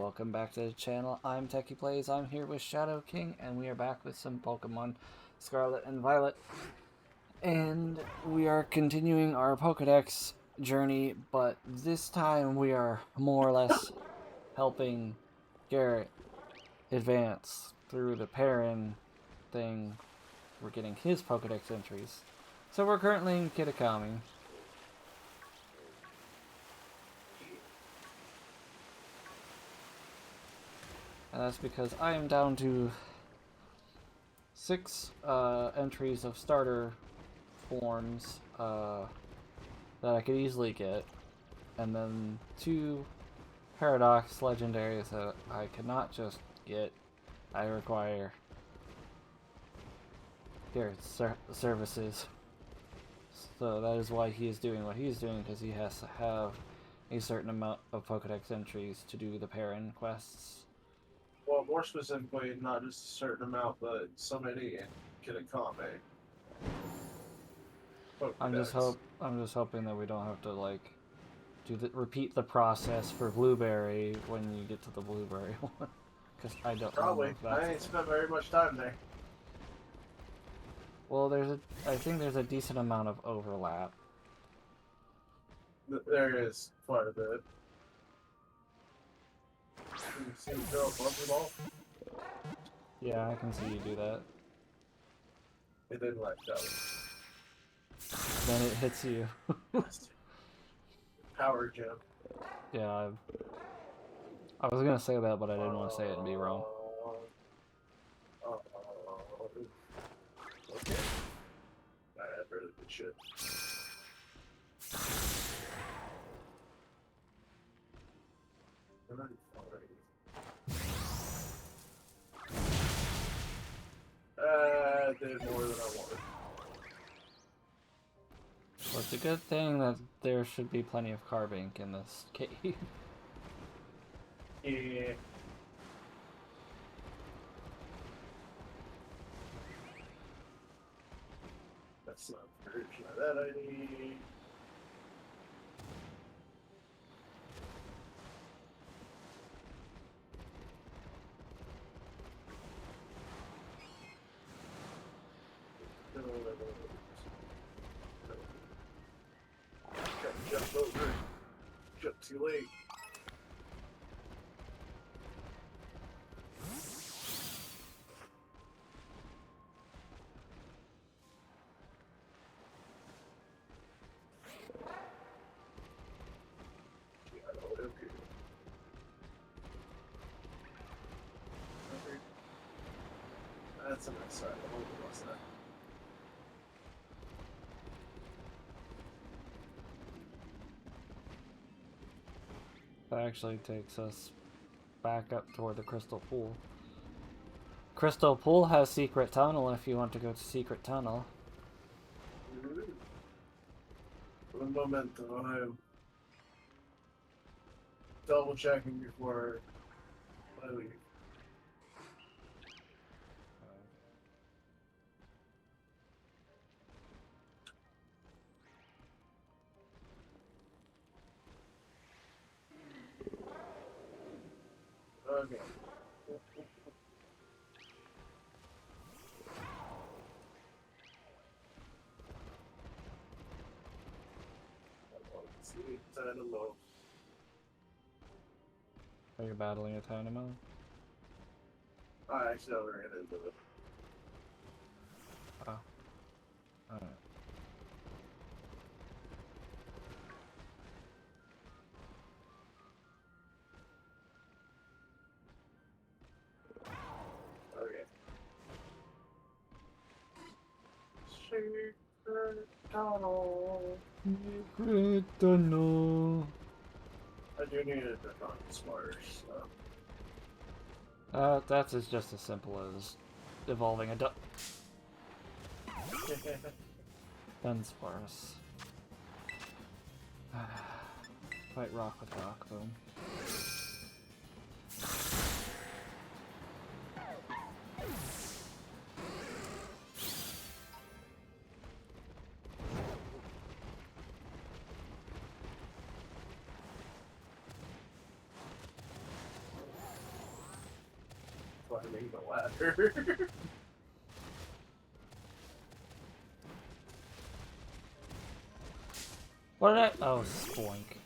welcome back to the channel. I'm TechyPlayz. I'm here with Shadow King, and we are back with some Pokemon Scarlet and Violet. And we are continuing our Pokédex journey, but this time we are more or less helping Garrett advance through the Perrin thing. We're getting his Pokédex entries. So we're currently in Kitakami. And that's because I am down to 6 entries of starter forms that I could easily get, and then 2 Paradox legendaries that I cannot just get. I require Garrett's services. So that is why he is doing what he is doing, because he has to have a certain amount of Pokédex entries to do the Perrin quests. Well, more specifically, not just a certain amount, but so many in Kitakami. I'm just hoping that we don't have to like repeat the process for Blueberry when you get to the Blueberry one, because I don't Probably. know if that's... I ain't spent very much time there. Well, I think there's a decent amount of overlap. There is quite a bit. Can you see me throw a bumper ball? Yeah, I can see you do that. It didn't like that. Then it hits you. Power jump. Yeah, I was gonna say that, but I didn't want to say it and be wrong. Okay. I had really good shit. Did more than I wanted. Well, it's a good thing that there should be plenty of Carbink in this cave. Yeah. That's not version of that ID. Jump over. Jump too late. That's a nice side. I hope it was that. That actually takes us back up toward the Crystal Pool. Crystal Pool has Secret Tunnel if you want to go to Secret Tunnel. Un momento, I'm double checking before I leave. Okay. Let's see, Dynamo. Are you battling a Tynamo? I actually never ran into it. Oh. Alright. Okay. Secret tunnel. Secret Tunnel. I do need a different smarter stuff. That's just as simple as evolving a Dunsparce. Fight rock with rock, though. climbing the ladder. What did I? Oh, spoink.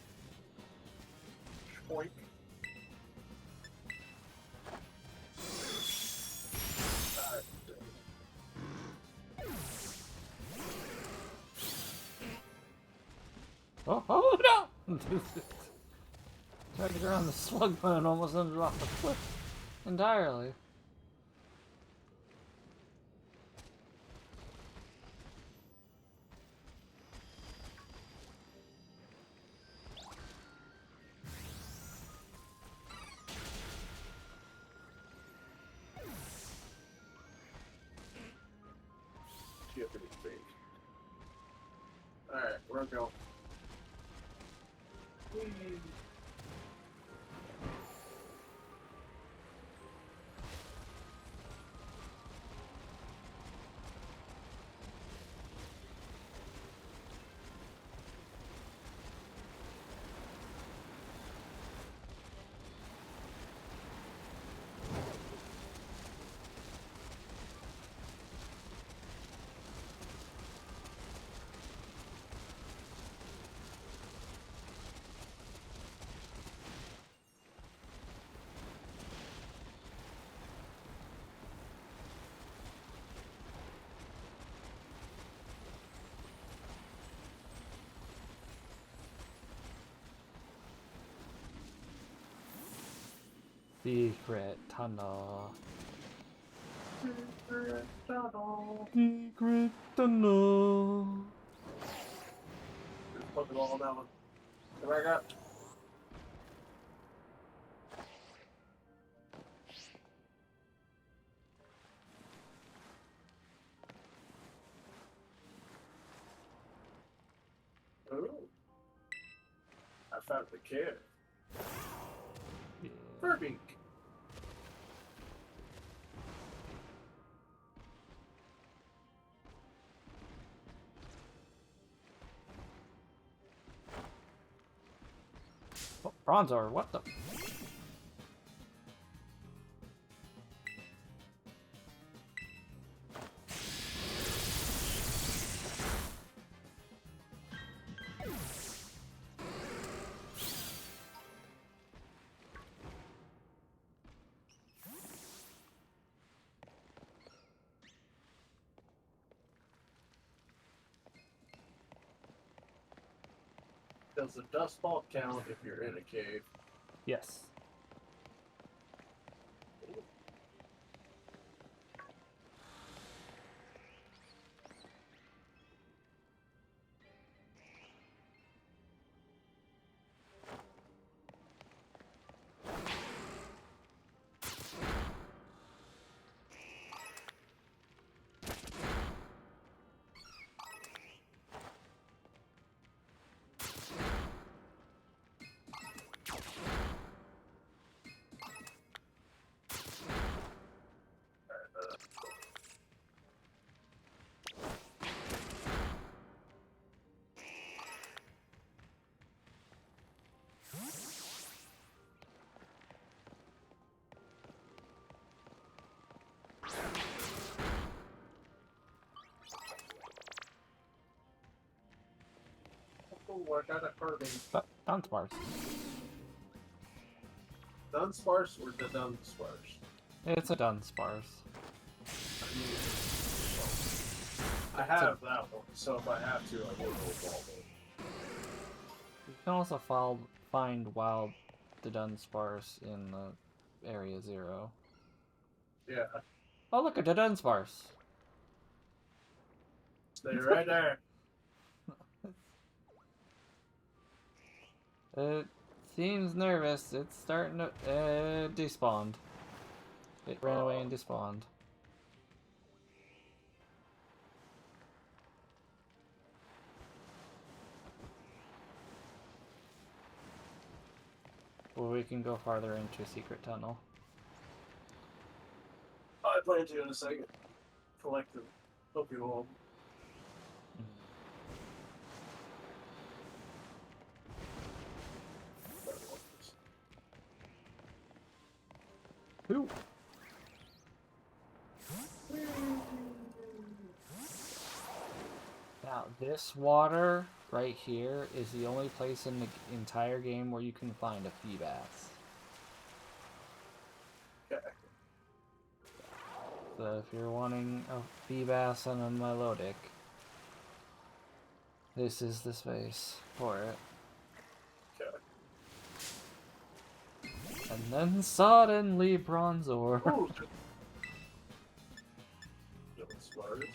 Boink. Oh no! Tried to get around the slug bone and almost ended off the cliff entirely. Alright, we're going. Secret tunnel. Secret tunnel. Secret tunnel. Just put it all down. Come back up. Ooh. I found the kid. Yeah. Furby. Oh, Bronzor, what the? Does the dust ball count if you're in a cave? Yes. Oh, I got a Furby. Dunsparce. Dunsparce or the Dunsparce? It's a Dunsparce. I have that one, so if I have to, I will go Boulder. You can also find wild the Dunsparce in the Area 0. Yeah, Oh, look at the Dunsparce. stay right there. It seems nervous. It's starting to despawned. It ran away and despawned. Or we can go farther into Secret Tunnel. I plan to in a second. Collect the Pokemon. Who? This water right here is the only place in the entire game where you can find a Feebas. Okay. So if you're wanting a Feebas and a Melodic, this is the space for it. Okay. And then suddenly Bronzor. Ooh. Spartans.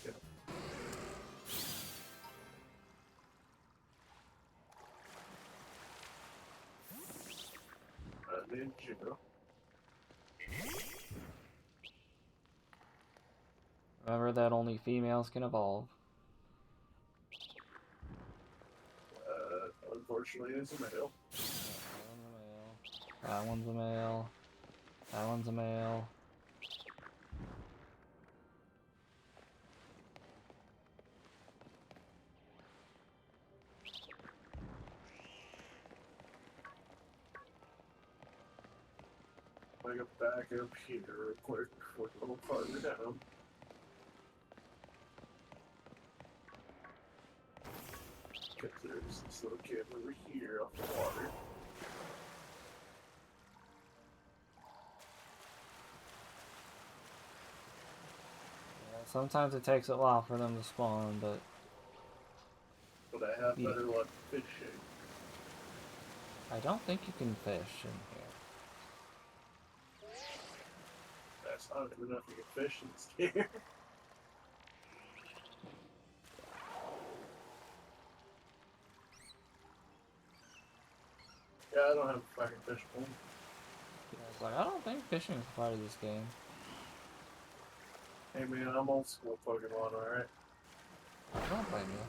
Okay. I need you. Remember that only females can evolve. Unfortunately, it's a male. That one's a male. That one's a male. I go back up here real quick before a little farther down. Because there's this little kid over here off the water. Yeah, sometimes it takes a while for them to spawn, but But I have better luck fishing. I don't think you can fish in here. That's not good enough to get fish in this game. Yeah, I don't have a fucking fish pole. Yeah, it's like, I don't think fishing is part of this game. Hey man, I'm old school Pokemon, alright? I don't blame you.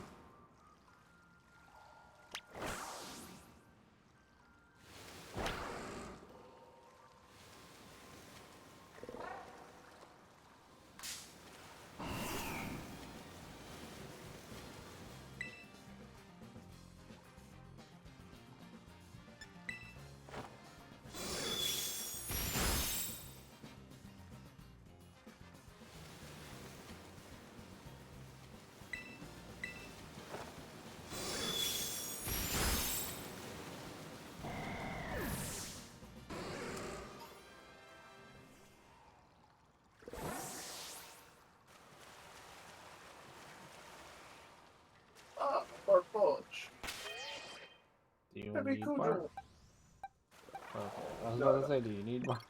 Ah, Bark Bulge. Do you That'd be need cool. bark? Okay. I was No, about to no. say, do you need bark?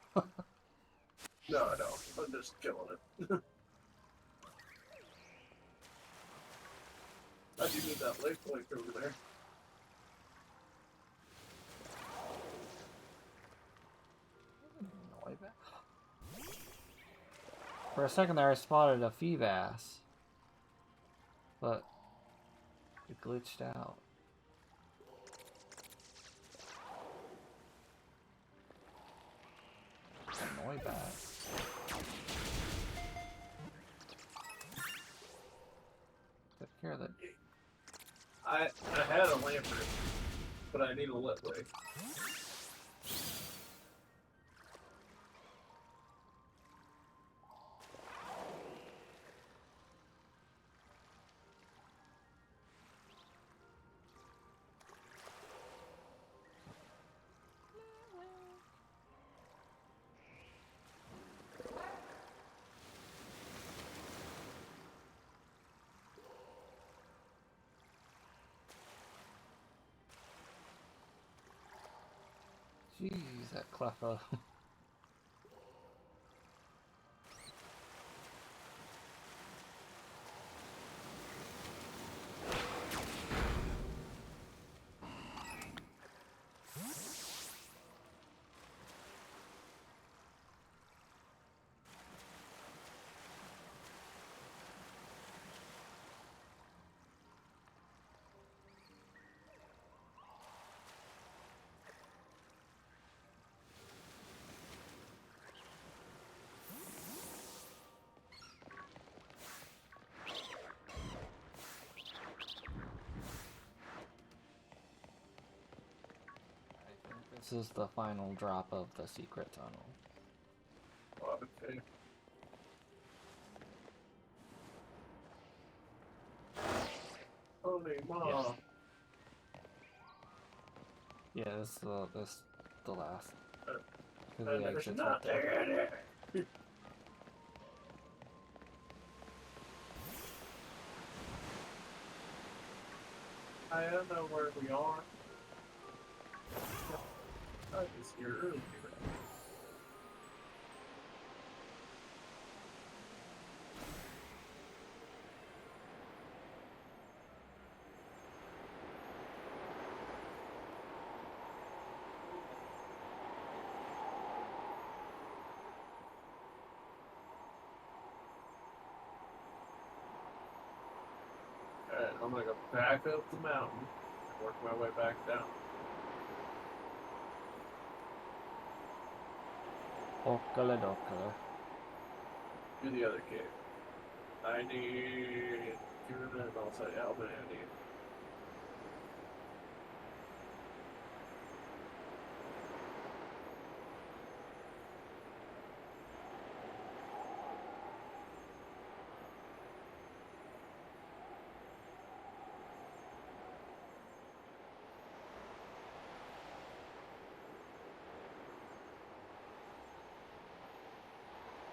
No, I'm just killing it. I do need that lake over there. For a second there I spotted a Feebas, but it glitched out. Noibat. Take care of that. I had a lantern, but I need a lit lake. Jeez, that Cleffa. This is the final drop of the secret tunnel. Well, me, Mom. Yeah, this is the last. Because And the there's exit's right nothing there. in it. I don't know where we are. I was here earlier. Alright, I'm gonna go back up the mountain and work my way back down. Okala-dokala. To the other cave. I need. Give me a minute, I'll tell you how many I need.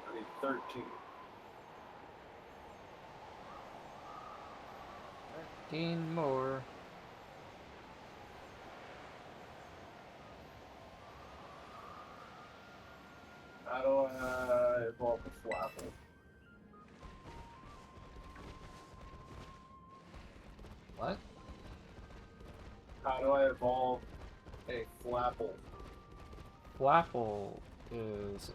I need 13. 13 more. How do I evolve the Flapple? What? How do I evolve a Flapple? Flapple is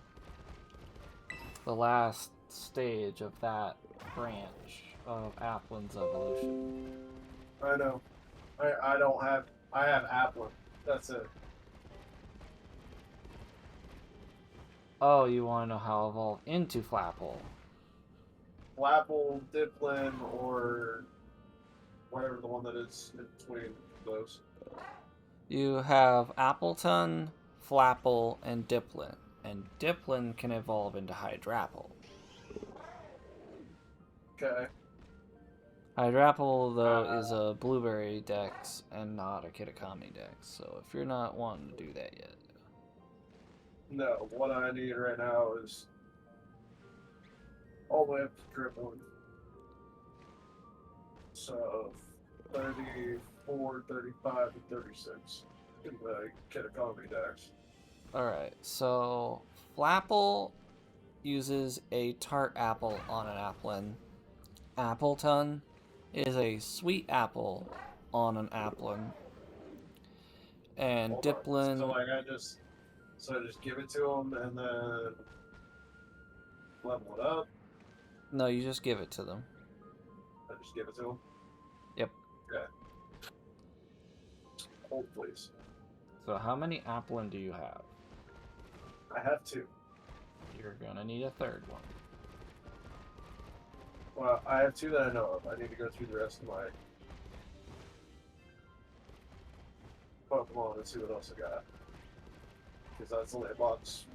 the last stage of that branch of Applin's evolution. I know. I don't have. I have Applin. That's it. Oh, you want to know how to evolve into Flapple? Flapple, Diplin, or whatever the one that is in between those. You have Appleton, Flapple, and Diplin. And Diplin can evolve into Hydrapple. Okay. Hydrapple, though, is a Blueberry Dex and not a Kitakami Dex. So if you're not wanting to do that yet. No, what I need right now is all the way up to Dribbling. So 34, 35, and 36 in the Kitakami Dex. Alright, so Flapple uses a tart apple on an Applin. Appleton is a sweet apple on an Applin. And Hold on. Diplin... So like I just give it to him and then level it up. No, you just give it to them. I just give it to him. Yep. Okay. Hold please. So how many Applin do you have? I have 2. You're gonna need a third one. Well, I have 2 that I know of. I need to go through the rest of my Pokemon and see what else I got. Because that's only a box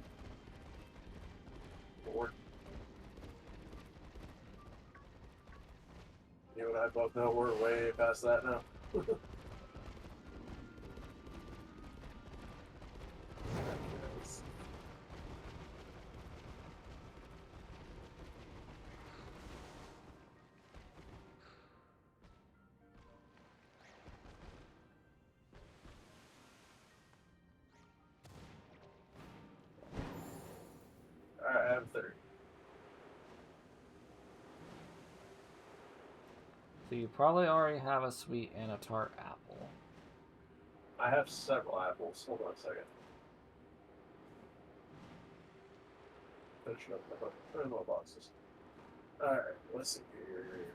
4. You and I both know we're way past that now. Alright, I have 30. So you probably already have a sweet and a tart apple. I have several apples. Hold on a second. Finishing up my more boxes. Alright, let's see here.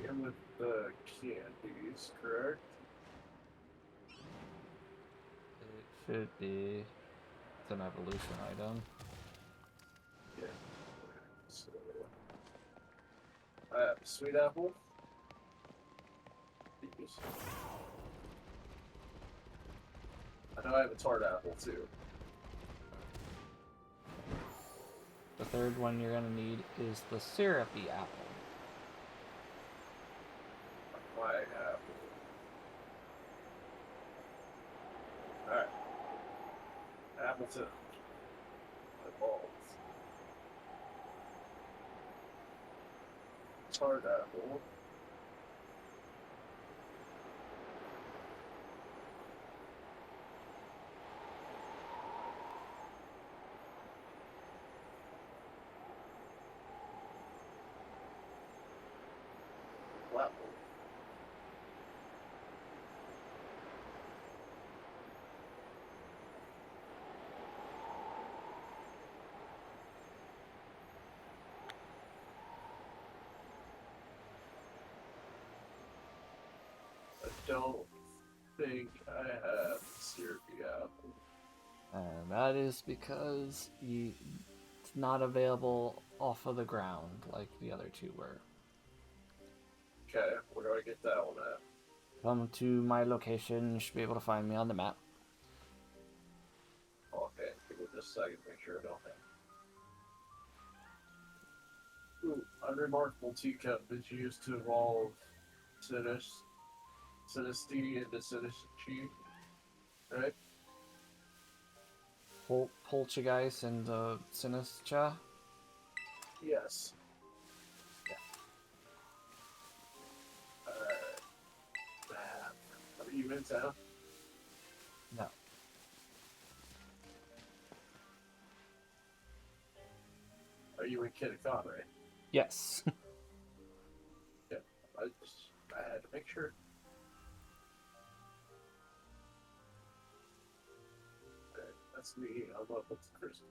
And with the candies, correct? It should be. It's an evolution item. Yeah. So, I have a sweet apple. These. I know I have a tart apple too. The third one you're gonna need is the syrupy apple. Appleton. My balls. Hard apple. Wow. I don't think I have syrupy apple. And that is because it's not available off of the ground like the other two were. Okay, where do I get that one at? Come to my location, you should be able to find me on the map. Okay, give me just a second to make sure I don't have. Ooh, unremarkable teacup is used to evolve Sinistea into Sinistea, right? Poltergeist and Sinistra. Yes. Alright. Are you in town? No. Are you in Kitakon, right? Yes. Yeah. I had to make sure. Okay, that's me. I'm up with Chris.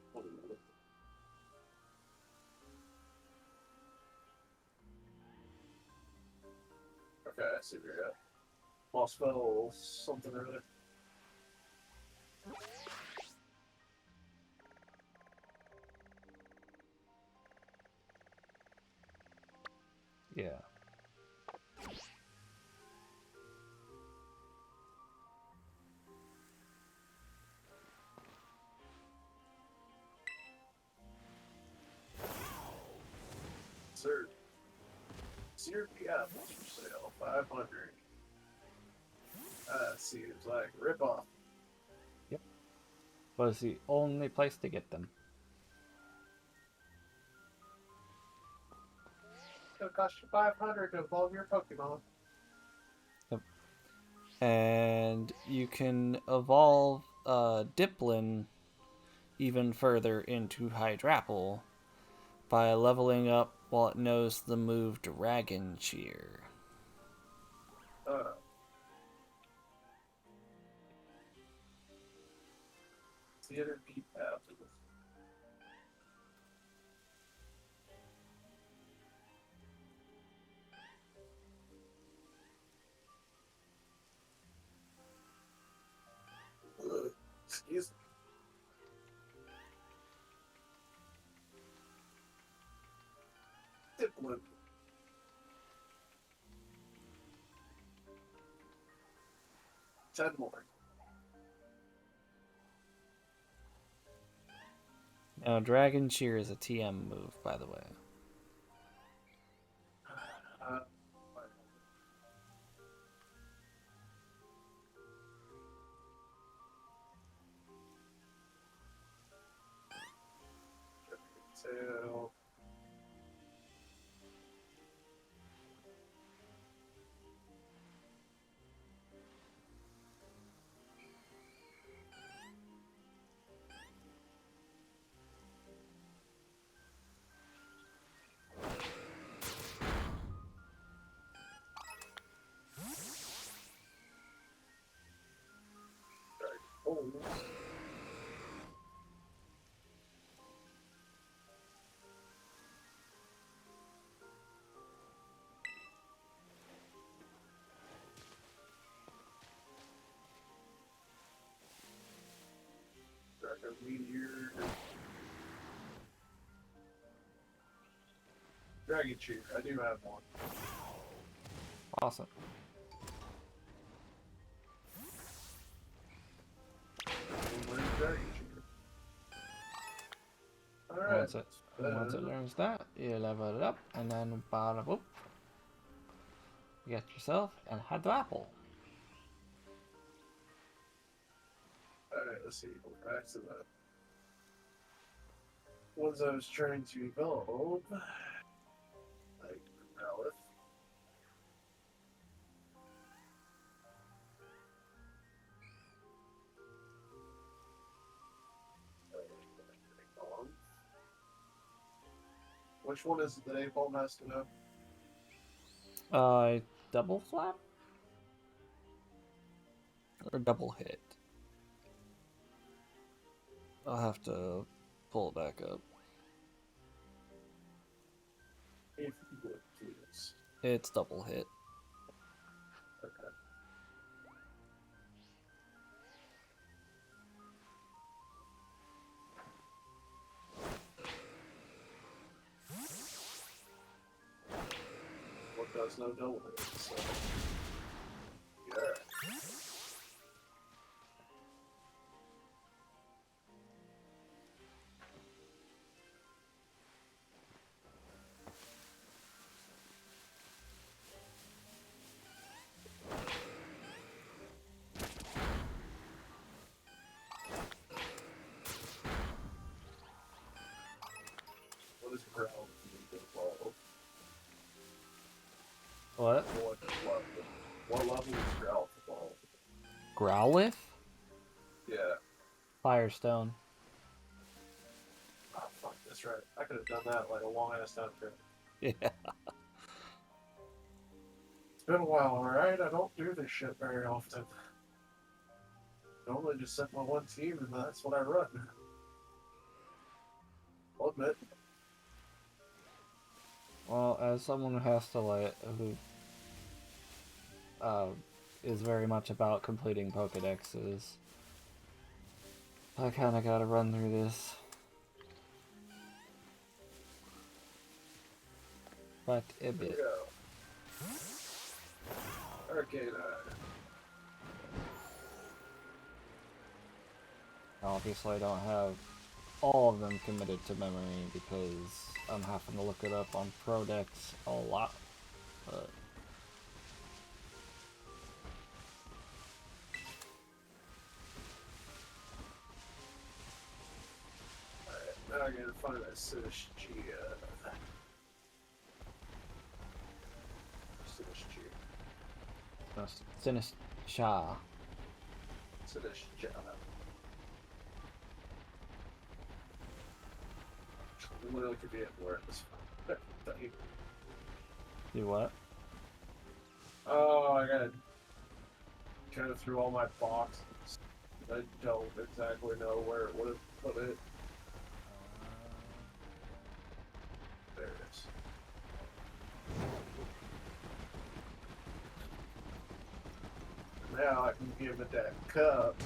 Okay, I see where you're at. Lost Fell something or other. Yeah. Sir. Syrupy apples for sale, 500. Seems like a ripoff. Yep. Was the only place to get them. It'll cost you 500 to evolve your Pokemon. Yep. And you can evolve Diplin even further into Hydrapple by leveling up while it knows the move Dragon Cheer. Theater Deep apples. Excuse me. Diplin. Ten more. Now, Dragon Cheer is a TM move, by the way. Uh, so, oh, Dragon Meteor. Dragon Cheer. I do have one. Awesome. Dragon Cheer. Alright. Once it learns that, you level it up, and then bada boop, you get yourself and Hydrapple. Alright, let's see. Go back to the ones I was trying to develop. Like Alice. Which one is the napalm has to know? Double flap? Or double hit? I'll have to pull it back up. If you would, please. It's double hit. Okay. What does no double hit? So, yeah. What is growl? What? What level is growl to ball? Growlithe? Yeah. Firestone. Oh, fuck, that's right. I could have done that like a long ass time ago. Yeah. It's been a while, alright? I don't do this shit very often. Normally just set my one team and that's what I run. I'll admit. Well, as someone who has to who is very much about completing Pokédexes, I kinda gotta run through this. But a bit. Here we go. Arcanine. Obviously I don't have all of them committed to memory because I'm having to look it up on Prodex a lot. But Alright, now I gotta find that Sinistcha. Sinistra. Sinistcha. Literally could be at work. Do what? Oh, I gotta go through all my boxes. I don't exactly know where it would have put it. There it is. Now I can give it that cup.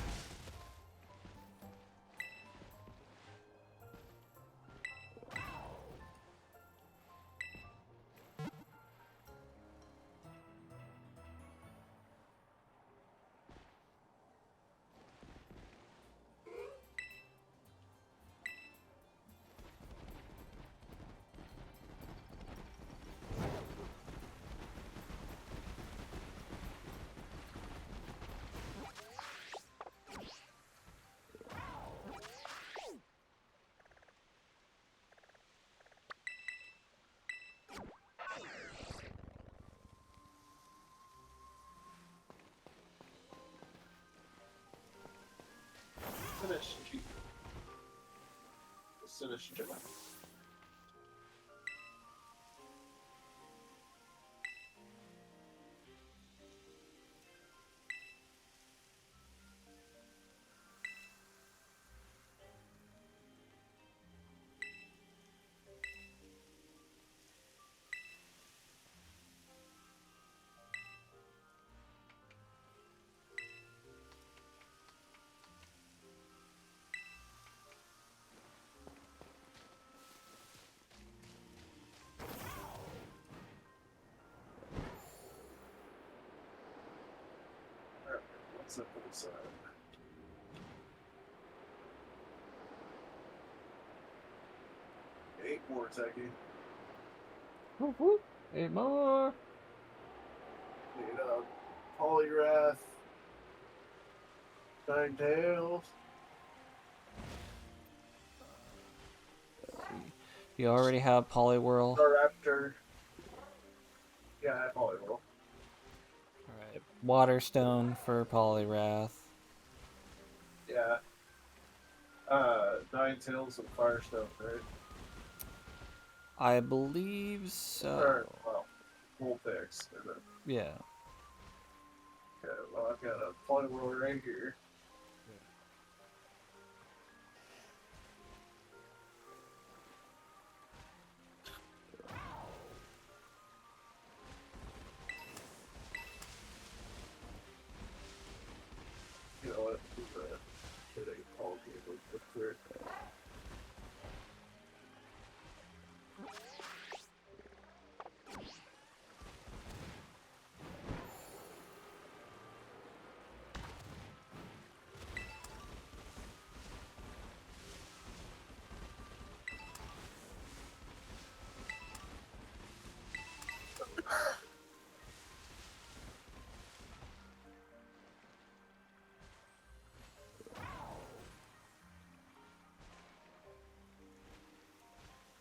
Sinistcha. What's up on the side? Eight more, Techie. Whoop whoop. 8 more. Need a Polyrath. Ninetales. You already have Poliwhirl. Staraptor. Yeah, I probably will. Alright. Waterstone for Poliwrath. Yeah. Ninetales and Firestone, right? I believe so. Or, well, Vulpix. Yeah. Okay, well, I've got a Poliwhirl right here. You know what? Should I call you the clear?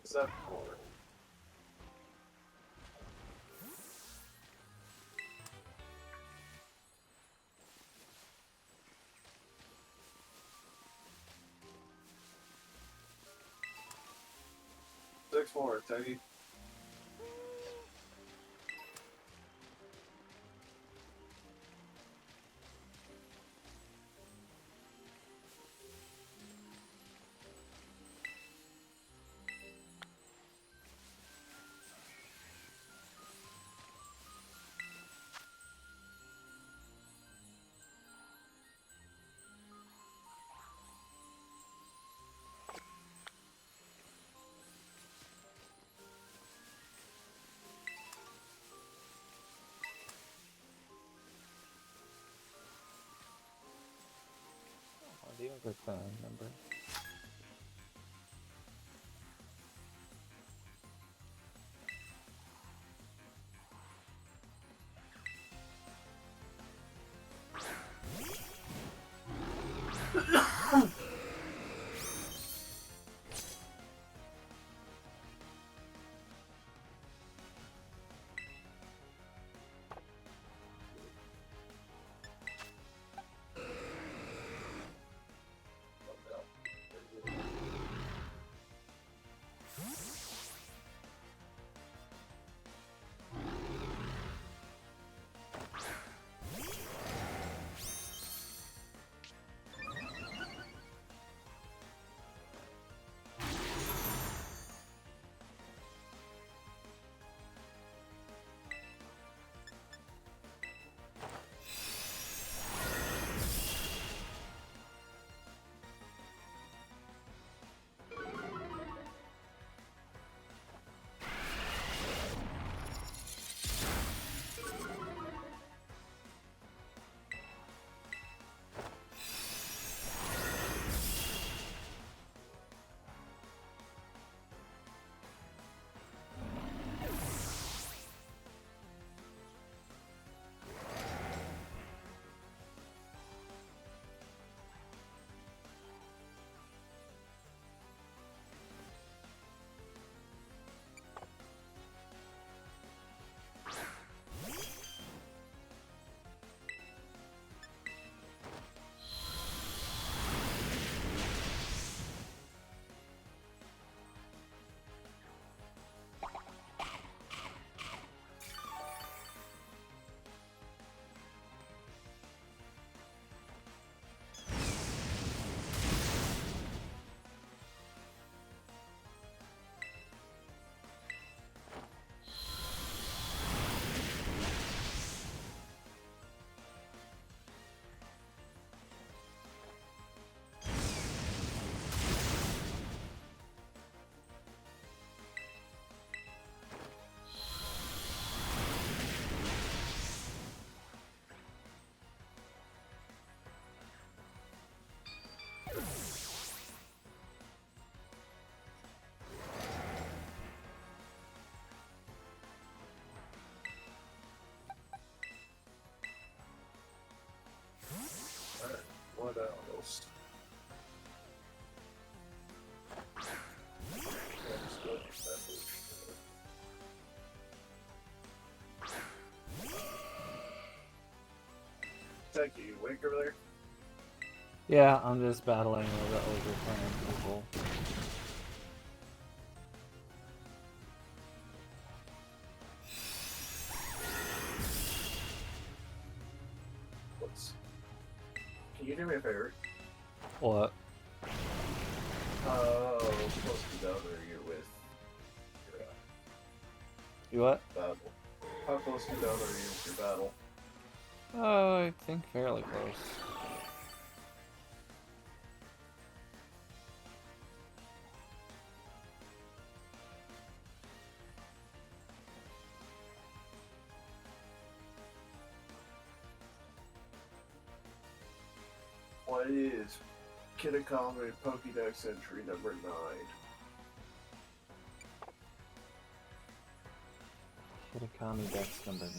Is that four? Six more, Teddy. The other phone number. What else? Techy, you awake over there? Yeah, I'm just battling with the overplaying people. Can you do me a favor? What? How close to down are you with your You what? battle? How close to down are you with your battle? I think fairly close. What is Kitakami Pokédex entry number 9? Kitakami Dex number 9.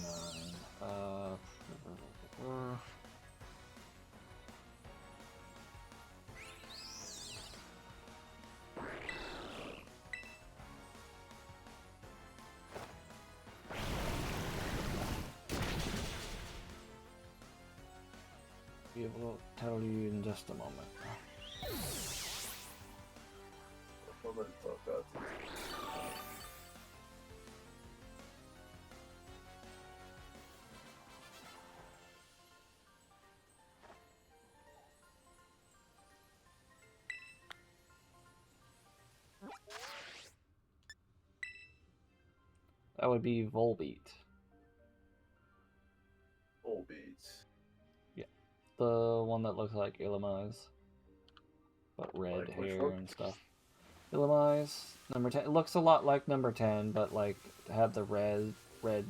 Be able to tell you in just a moment. That would be Volbeat. Volbeat. Yeah. The one that looks like Illumise. But red Like which hair one? and stuff. Illumise, number 10. It looks a lot like number 10, but like had the red, want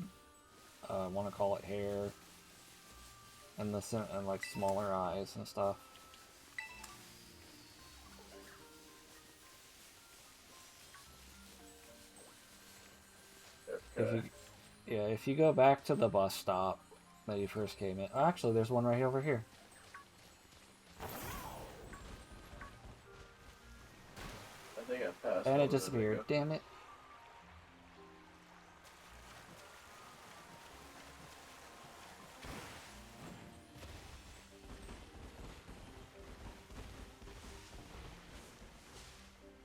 to call it hair, and and like smaller eyes and stuff. Okay. If you go back to the bus stop that you first came in, actually, there's one right over here. I think I passed. And it disappeared. Damn it.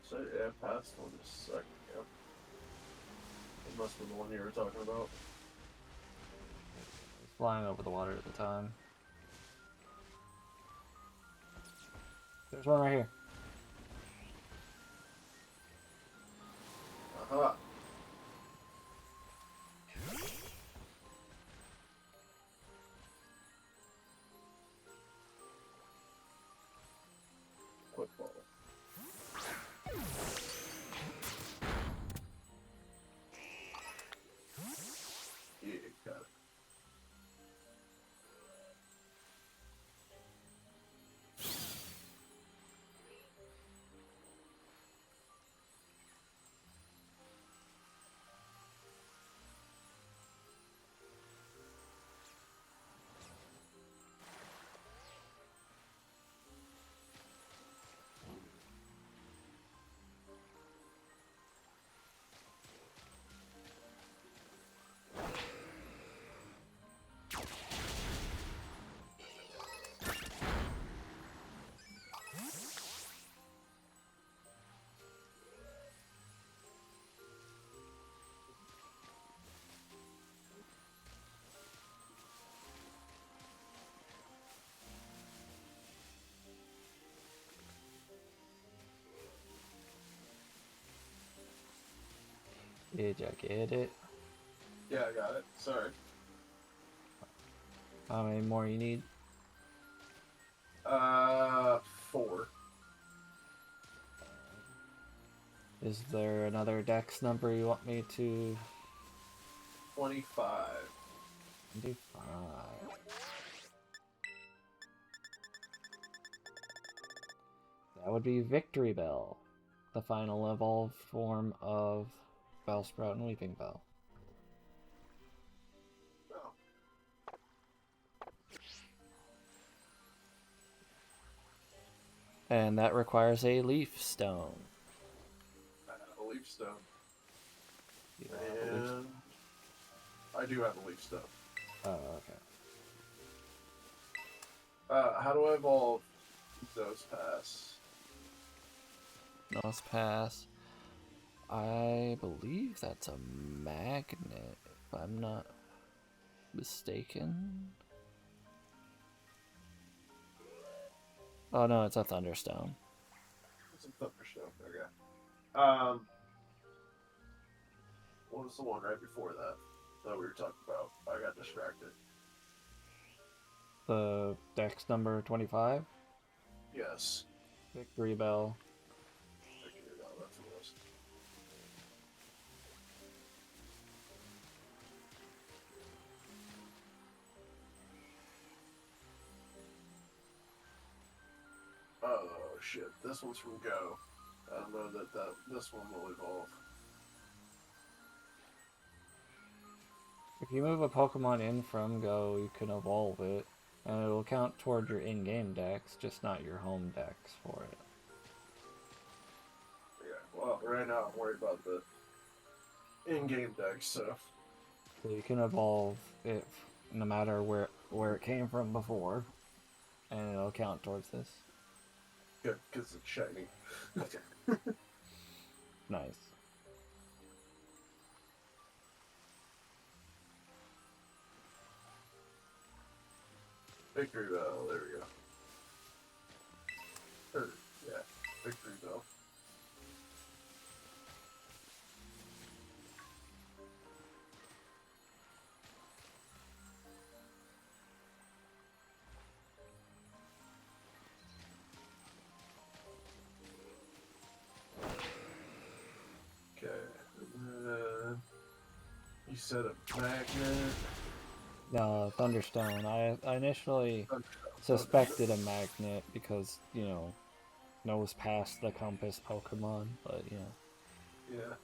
So yeah, I passed one just a second ago. It must have been the one you were talking about. It was flying over the water at the time. There's one right here. Aha! Quick ball. Yeah, got it. Did you get it? Yeah, I got it. Sorry. How many more you need? 4. Is there another dex number you want me to 25. do? That would be Victory Bell, the final evolved form of Bellsprout and Weeping Bell. Oh. And that requires a leaf stone. I have a leaf stone. You don't have a leaf And I do have a leaf stone. Oh, okay. How do I evolve those pass? Nose pass. I believe that's a magnet, if I'm not mistaken. Oh no, it's a thunderstone. It's a thunderstone. Okay. What was the one right before that we were talking about? I got distracted. The dex number 25. Yes. Victory bell. Figured out that's what it was. Oh shit! This one's from Go. I don't know that this one will evolve. If you move a Pokemon in from Go, you can evolve it, and it'll count toward your in-game dex, just not your home dex for it. Yeah. Well, right now I'm worried about the in-game deck stuff. So you can evolve it no matter where it came from before, and it'll count towards this. Good, because it's shiny. Nice. Victory Bell, there we go. Yeah, Victory Bell. Okay. You said a magnet. No, Thunderstone. I initially suspected a magnet because, you know, knows past the compass Pokemon, but, you know. Yeah.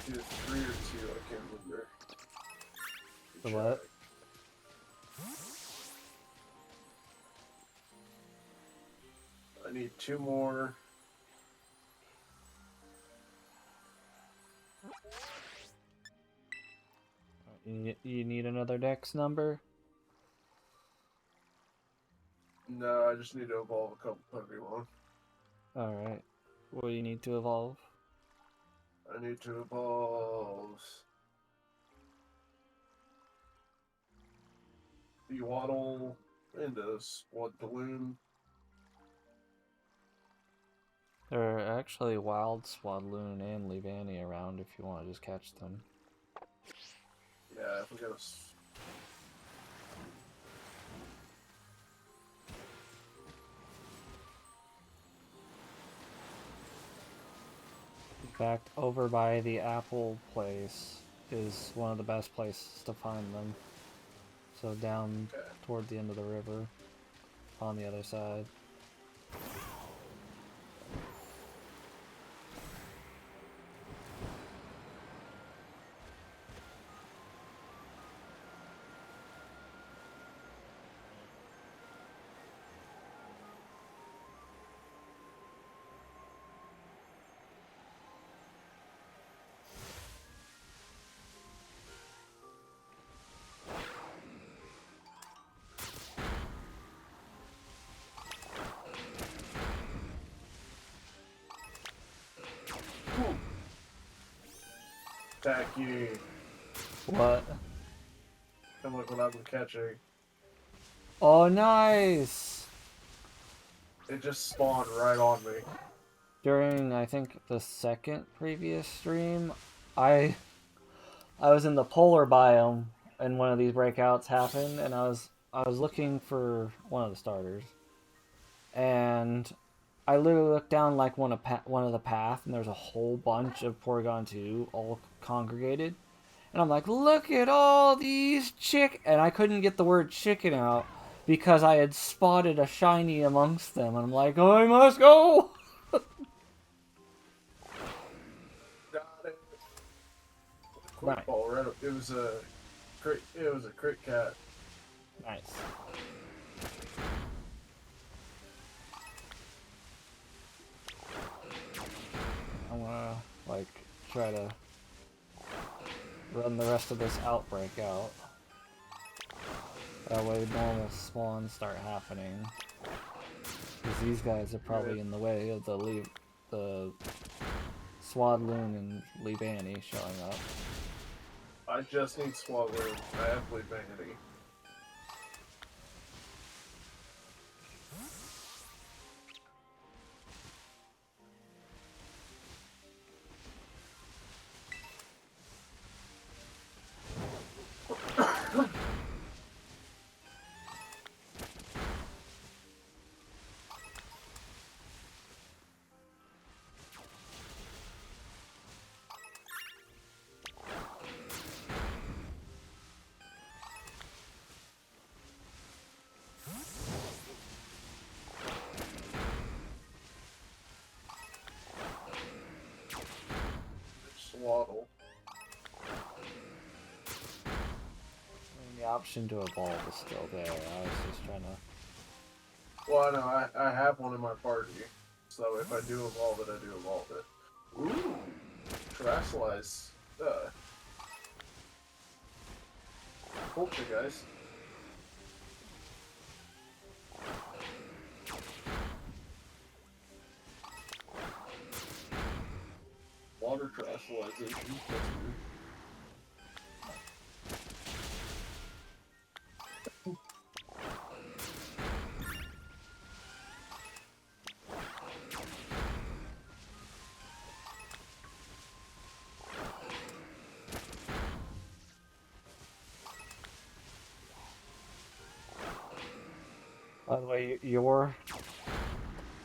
Either 3 or 2, I can't remember. The what? I need 2 more. You need another dex number? No, I just need to evolve a couple Pokemon. Alright. What do you need to evolve? I need to evolve the Waddle and a Swadloon. There are actually wild Swadloon and Leavanny around if you want to just catch them. Yeah, if we got In fact, over by the apple place is one of the best places to find them. So down toward the end of the river, on the other side. attack you. What? And look what I've been catching. Oh, nice! It just spawned right on me. During, I think, the second previous stream, I was in the polar biome, and one of these breakouts happened, and I was looking for one of the starters, and I literally looked down like one of the path, and there's a whole bunch of Porygon 2 all congregated. And I'm like, look at all these and I couldn't get the word chicken out because I had spotted a shiny amongst them. And I'm like, oh, I must go! Got it. Nice. Quick ball, right? It was a crit cat. Nice. I'm gonna, like, try to run the rest of this outbreak out. That way normal spawns start happening. Because these guys are probably in the way of the Swadloon and Leavanny showing up. I just need Swallow. I have Vanity. Swaddle. The option to evolve is still there. I was just trying to... Well, no, I have one in my party. So if I do evolve it, I do evolve it. Ooh! Terrasilize. Culture, guys. Water terrasilization. By the way, your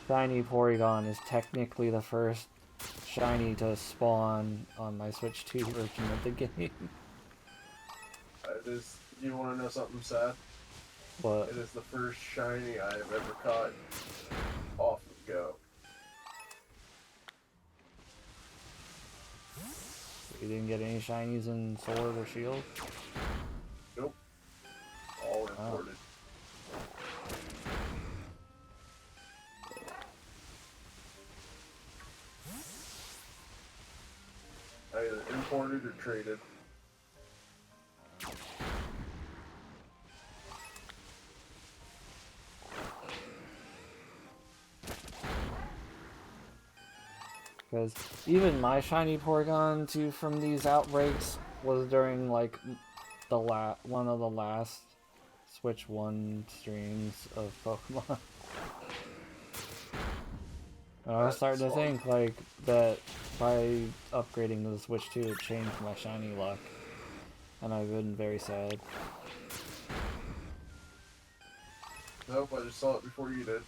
shiny Porygon is technically the first shiny to spawn on my Switch 2 version of the game. It is. You want to know something sad? What? It is the first shiny I have ever caught off of Go. You didn't get any shinies in Sword or Shield? Nope. All imported. Either imported or traded. Because even my shiny Porygon too from these outbreaks was during like one of the last Switch 1 streams of Pokemon. And I was starting to think like that by upgrading to the Switch 2 it changed my shiny luck. And I've been very sad. Nope, I just saw it before you did.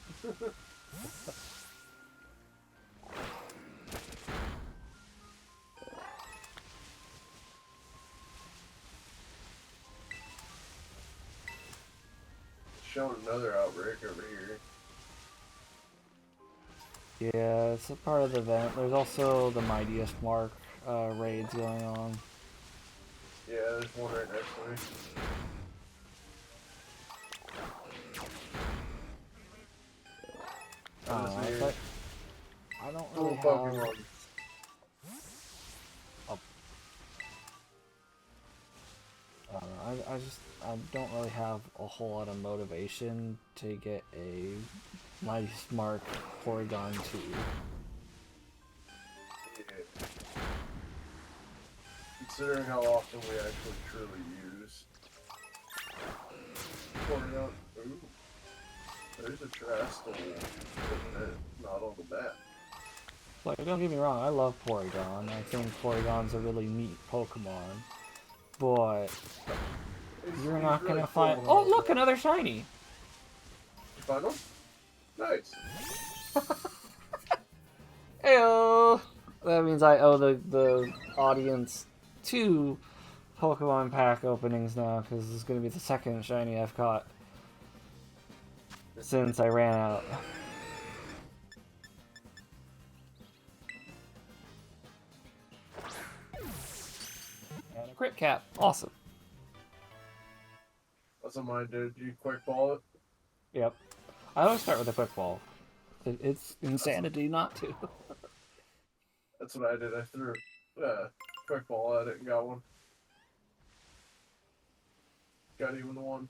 Showing another outbreak over here. Yeah, it's a part of the event. There's also the Mightiest Mark raids going on. Yeah, there's one right next to me. I don't really have... Pokemon. I don't really have a whole lot of motivation to get a Mighty Smart Porygon 2. Yeah. Considering how often we actually truly use Porygon. Ooh. There's a Terrastal, not on the map. Like, don't get me wrong, I love Porygon. I think Porygon's a really neat Pokemon. But you're not really gonna find... cool. Oh, look, another shiny! You find one? Nice. Heyo! That means I owe the audience 2 Pokemon pack openings now, because this is going to be the second shiny I've caught since I ran out. And a crit cap. Awesome. That's what mine did. You quick ball it? Yep. I always start with a quick ball. It's insanity not to. That's what I did. I threw a quick ball at it and got one. Got even one.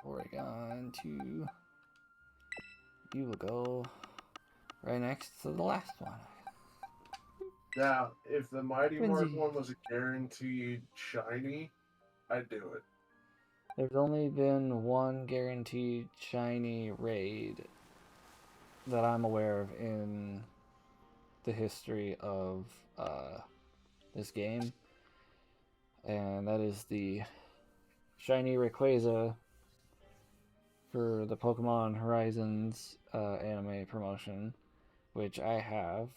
Porygon 2. You will go right next to the last one. Now, if the Mighty Mark Quincy. one was a guaranteed shiny, I'd do it. There's only been one guaranteed shiny raid that I'm aware of in the history of this game, and that is the shiny Rayquaza for the Pokemon Horizons anime promotion, which I have.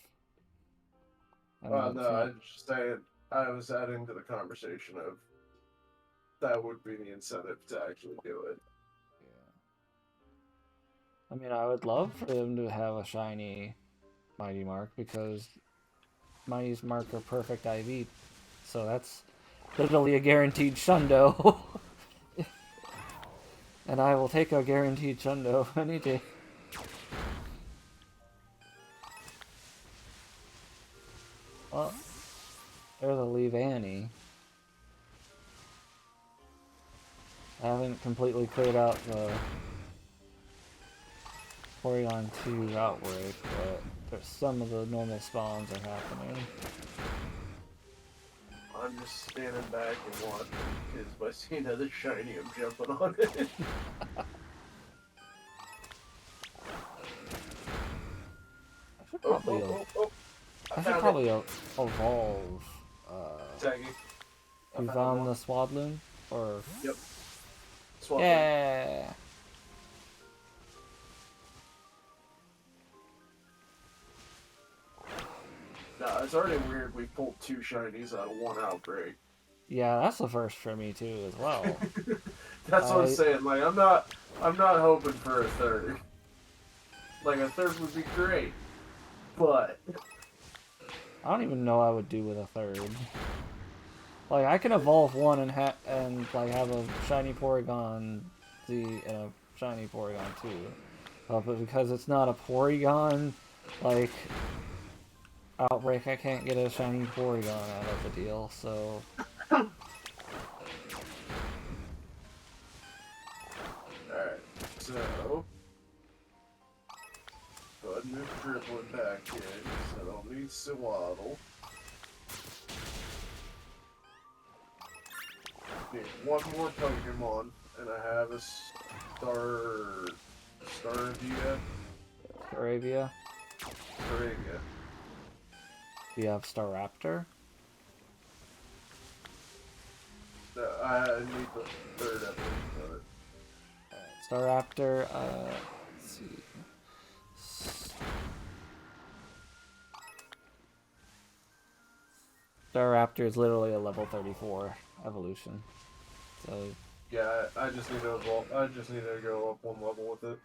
No, I just saying, I was adding to the conversation of that would be the incentive to actually do it. Yeah. I mean, I would love for them to have a shiny Mighty Mark, because Mighty Mark are perfect IV, so that's literally a guaranteed Shundo. And I will take a guaranteed Shundo any day. Well, there's a Leavanny. I haven't completely cleared out the Porygon 2 outbreak, but there's some of the normal spawns are happening. I'm just standing back and watching, because if I see another shiny, I'm jumping on it. I should probably evolve. Taggy. You found the Swadloon? Or... Yep. Swap yeah! Nah, it's already weird we pulled 2 shinies out of 1 outbreak. Yeah, that's the first for me too, as well. That's what I'm saying. Like, I'm not hoping for a 3rd. Like, a 3rd would be great, but I don't even know what I would do with a 3rd. Like, I can evolve one and like have a shiny Porygon Z and a shiny Porygon 2. But because it's not a Porygon, like, outbreak, I can't get a shiny Porygon out of the deal, so... Alright, so... Go ahead and move Dribbling back in, so I don't need Sewaddle. Need one more Pokemon, and I have a Staravia. Staravia? Staravia. Do you have Staraptor? No, I need the 3rd evolution of it. Staraptor, let's see. Staraptor is literally a level 34 evolution. So yeah, I just need to evolve. I just need to go up 1 level with it.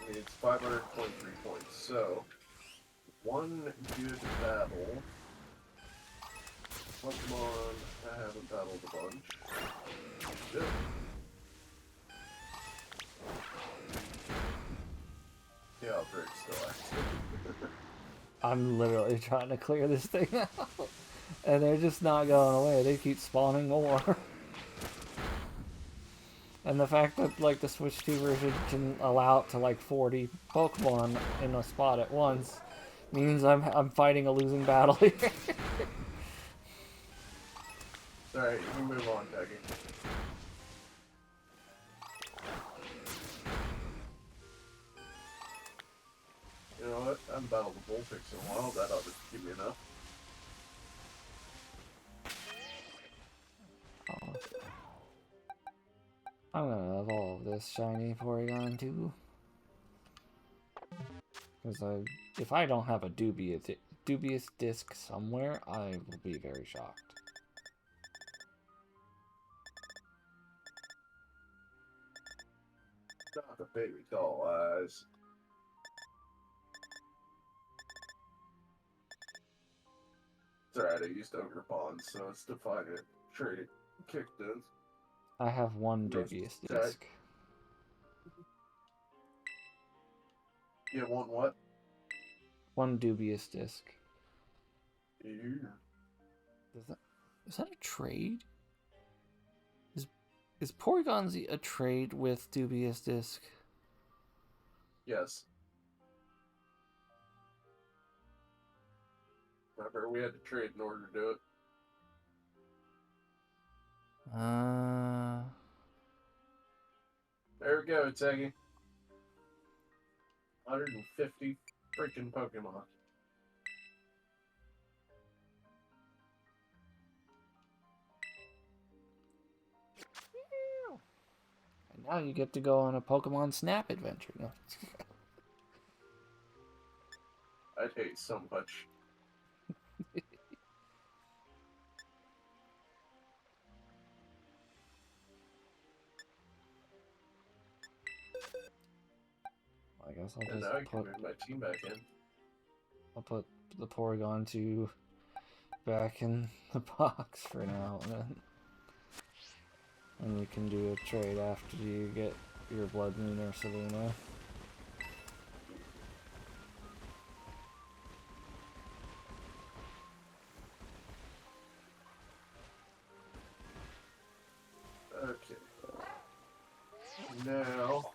It's 523 points. So, 1 good battle. Pokemon I haven't battled a bunch. Yep. The outbreak's still active. I'm literally trying to clear this thing out. And they're just not going away. They keep spawning more. And the fact that, like, the Switch 2 version can allow up to, like, 40 Pokemon in a spot at once means I'm fighting a losing battle here. Alright, you can move on, Techy. You know what? I haven't battled the Bullpix in a while. That ought to give me enough. this shiny Porygon too. Because if I don't have a dubious disc somewhere, I will be very shocked. Not the baby doll eyes. It's alright, I used Ogre Bond, so it's Defiant. Trade kicked in. I have one dubious disc. You have one what? One dubious disc. Yeah. Is that a trade? Is Porygon a trade with dubious disc? Yes. Remember, we had to trade in order to do it. There we go, Teggy. 150 freaking Pokemon. And now you get to go on a Pokemon Snap adventure. No. I'd hate so much. I guess I'll And just now I can move my team back in. I'll put the Porygon 2 back in the box for now, and we can do a trade after you get your Bloodmoon Ursaluna. Okay. Now,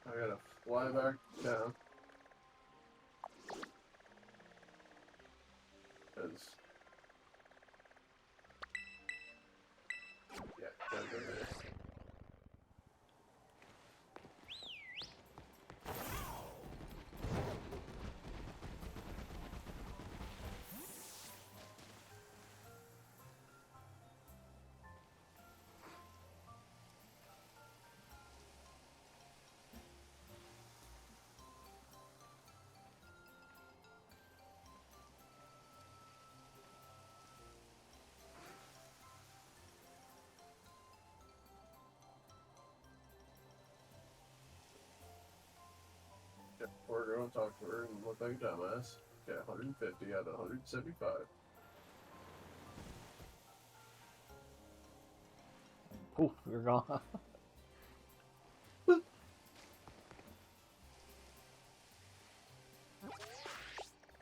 I gotta fly back down. Because... yeah, gotta go there. We're going to talk to her and look like a dumbass. Okay, 150 out of 175. Poof, you're gone.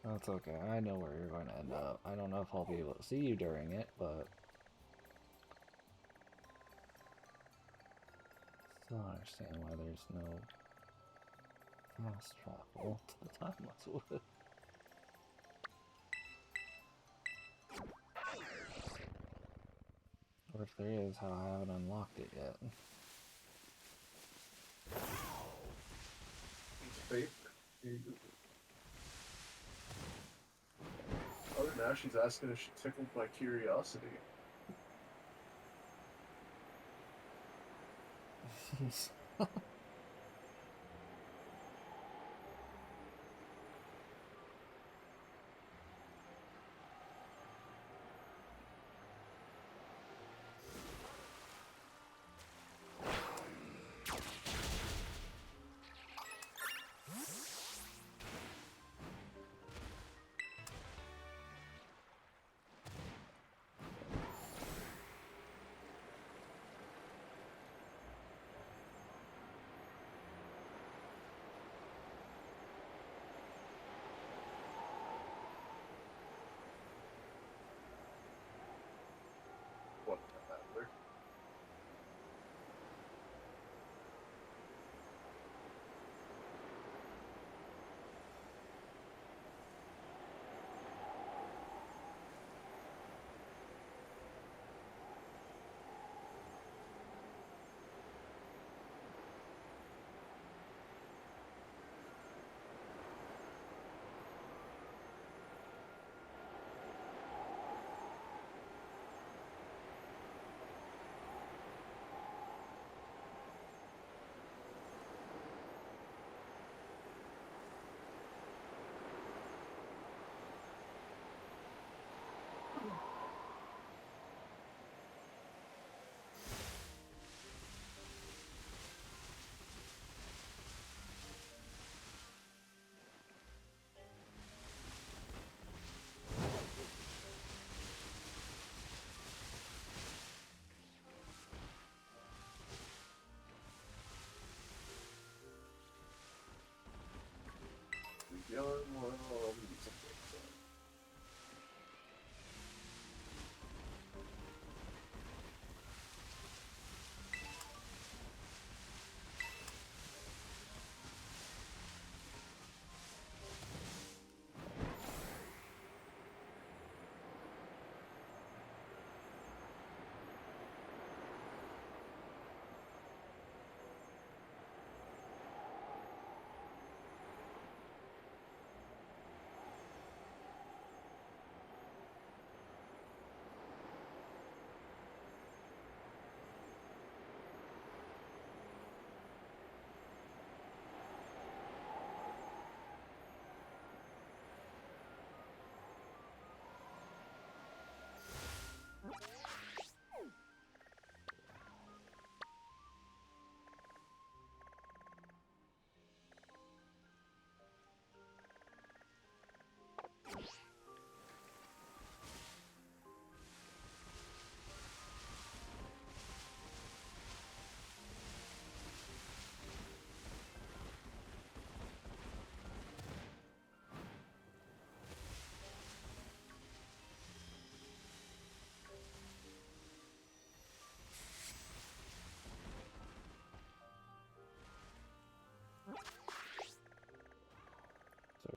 That's okay. I know where you're going to end up. I don't know if I'll be able to see you during it, but... still don't understand why there's no fast travel to the Timeless Wood. Or if there is, how I haven't unlocked it yet. Paper. Oh, now she's asking if she tickled my curiosity. Jeez.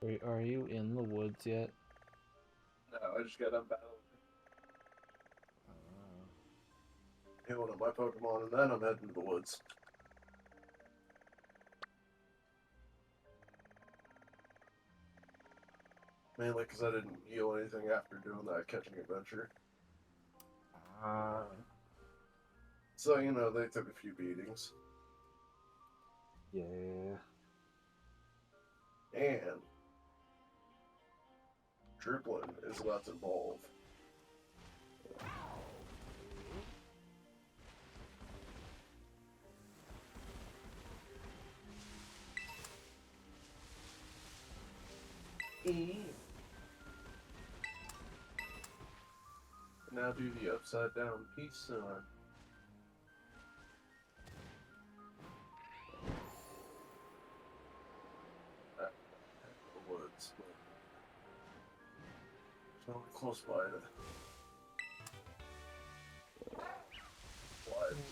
Are you in the woods yet? No, I just got done battling. Healing up my Pokemon, and then I'm heading to the woods. Mainly because I didn't heal anything after doing that catching adventure. So, you know, they took a few beatings. Yeah. And Dripplin is about to evolve. Now do the upside down peace sign. The woods. It's only close by to.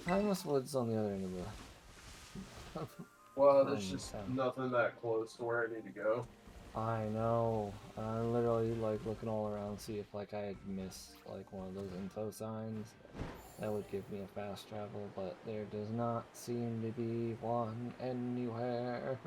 Timeless Woods on the other end of the. Well, there's just nothing that close to where I need to go. I know. I literally like looking all around to see if like I had missed like one of those info signs that would give me a fast travel, but there does not seem to be one anywhere.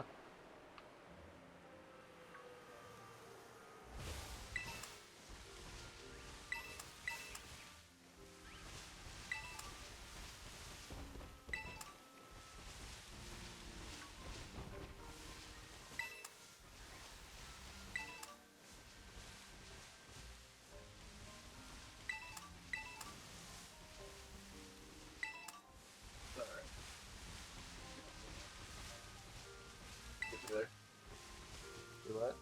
There. Do what?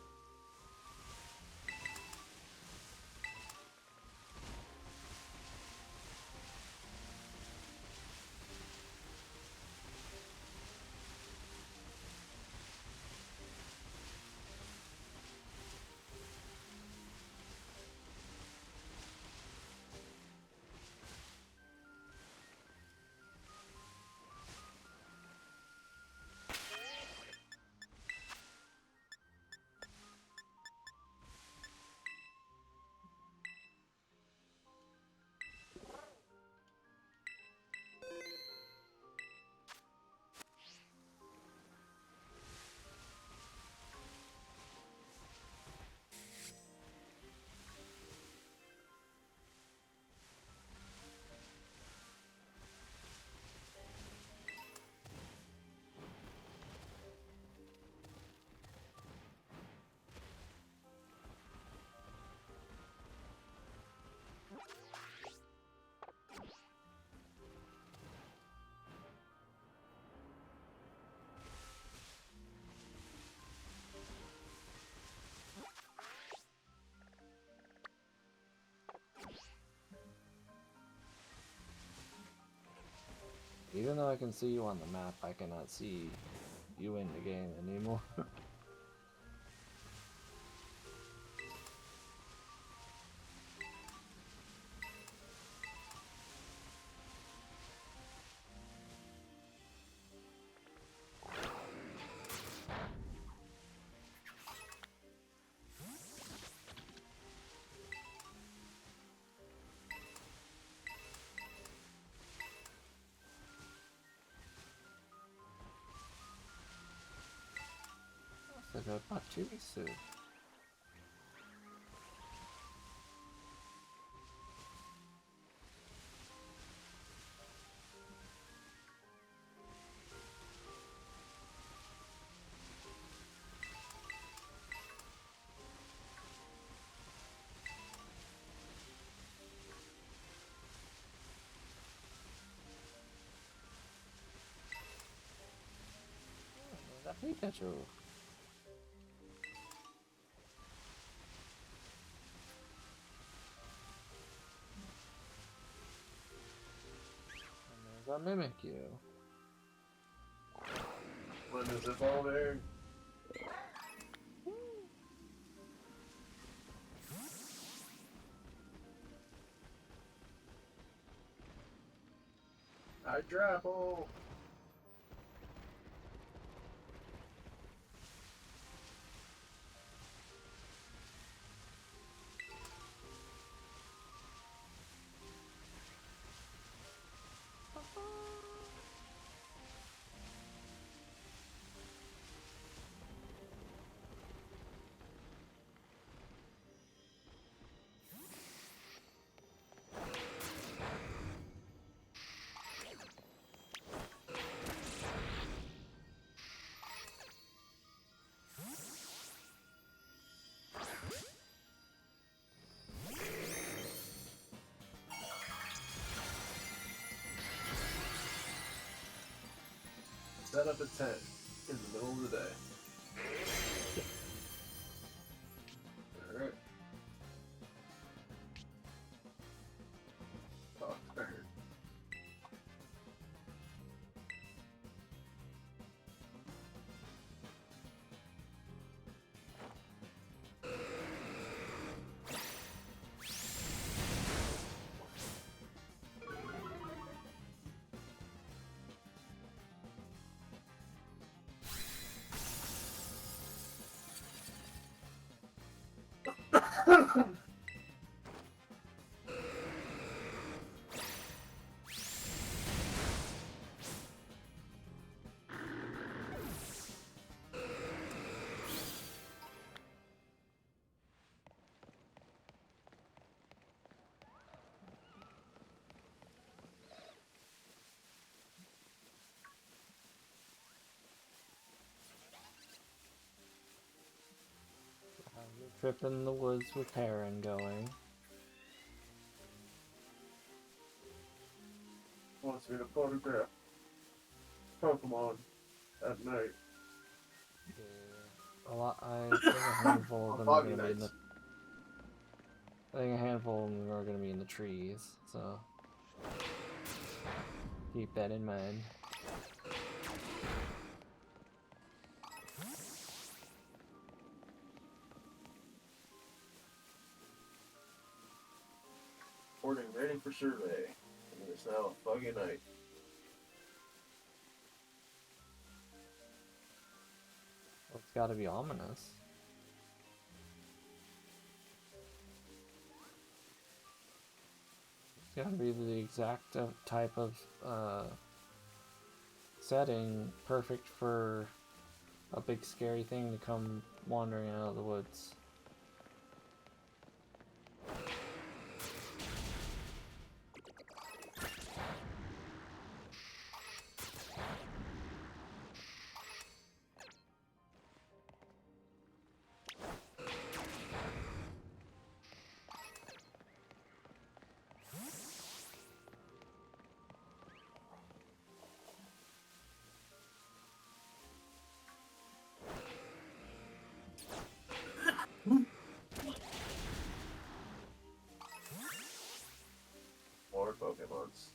Even though I can see you on the map, I cannot see you in the game anymore. I got Pachirisu. That Pikachu. I mimic you. When is it all there? I drapple. set up a tent in the middle of the day. Alright. Oh, I heard. Trip in the woods with Perrin going. Wants me to photograph Pokemon at night. Yeah. I think a handful of them are going to be in the... I think a handful of them are going to be in the trees, so... keep that in mind. Reporting ready for survey. And it's now a foggy night. Well, it's got to be ominous. It's got to be the exact type of setting perfect for a big scary thing to come wandering out of the woods. More Pokemons.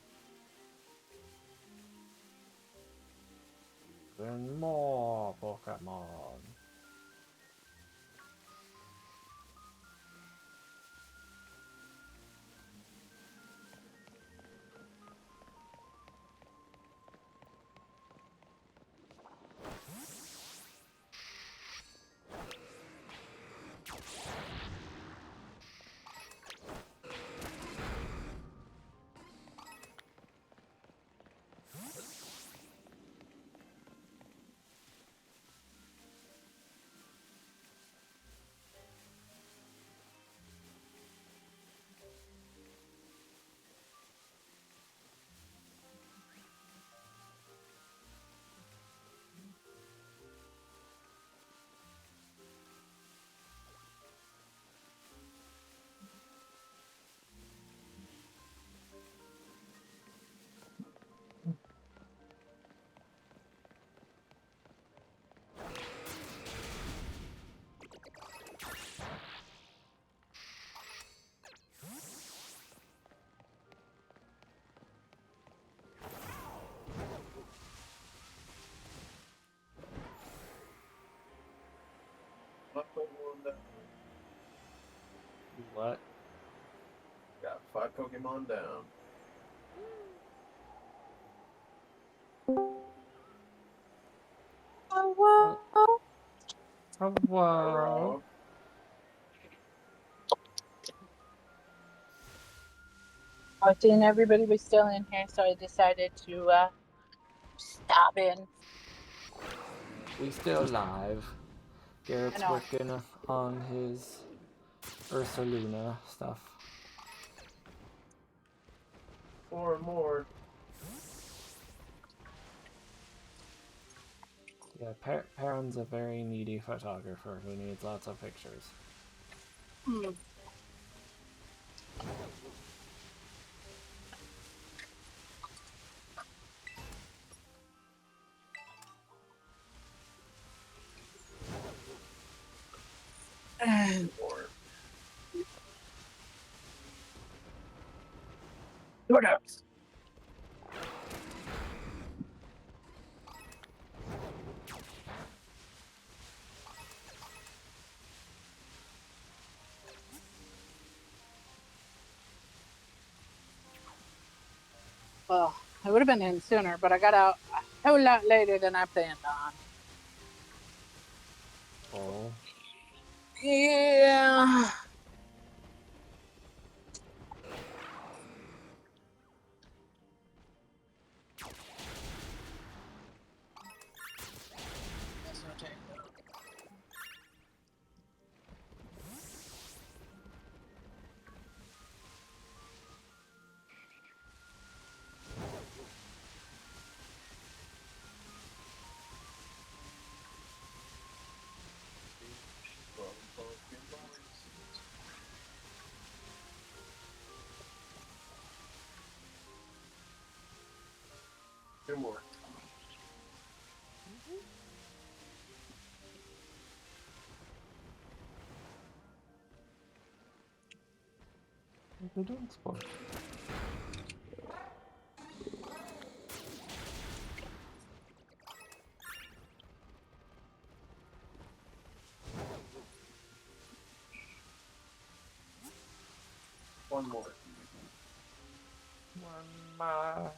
And more Pokemon. Not Pokemon down. What? Got 5 Pokemon down. Oh, wow. Watching everybody was still in here, so I decided to stop in. We still live. Garrett's I know. working on his Ursaluna stuff. More and more. Yeah, Perrin's a very needy photographer who needs lots of pictures. Hmm. Or What else? Well, I would have been in sooner, but I got out a whole lot later than I planned on. Oh. Yeah. two more. What are they doing for? One more. One more.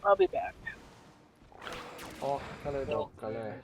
I'll be back. Oh, color.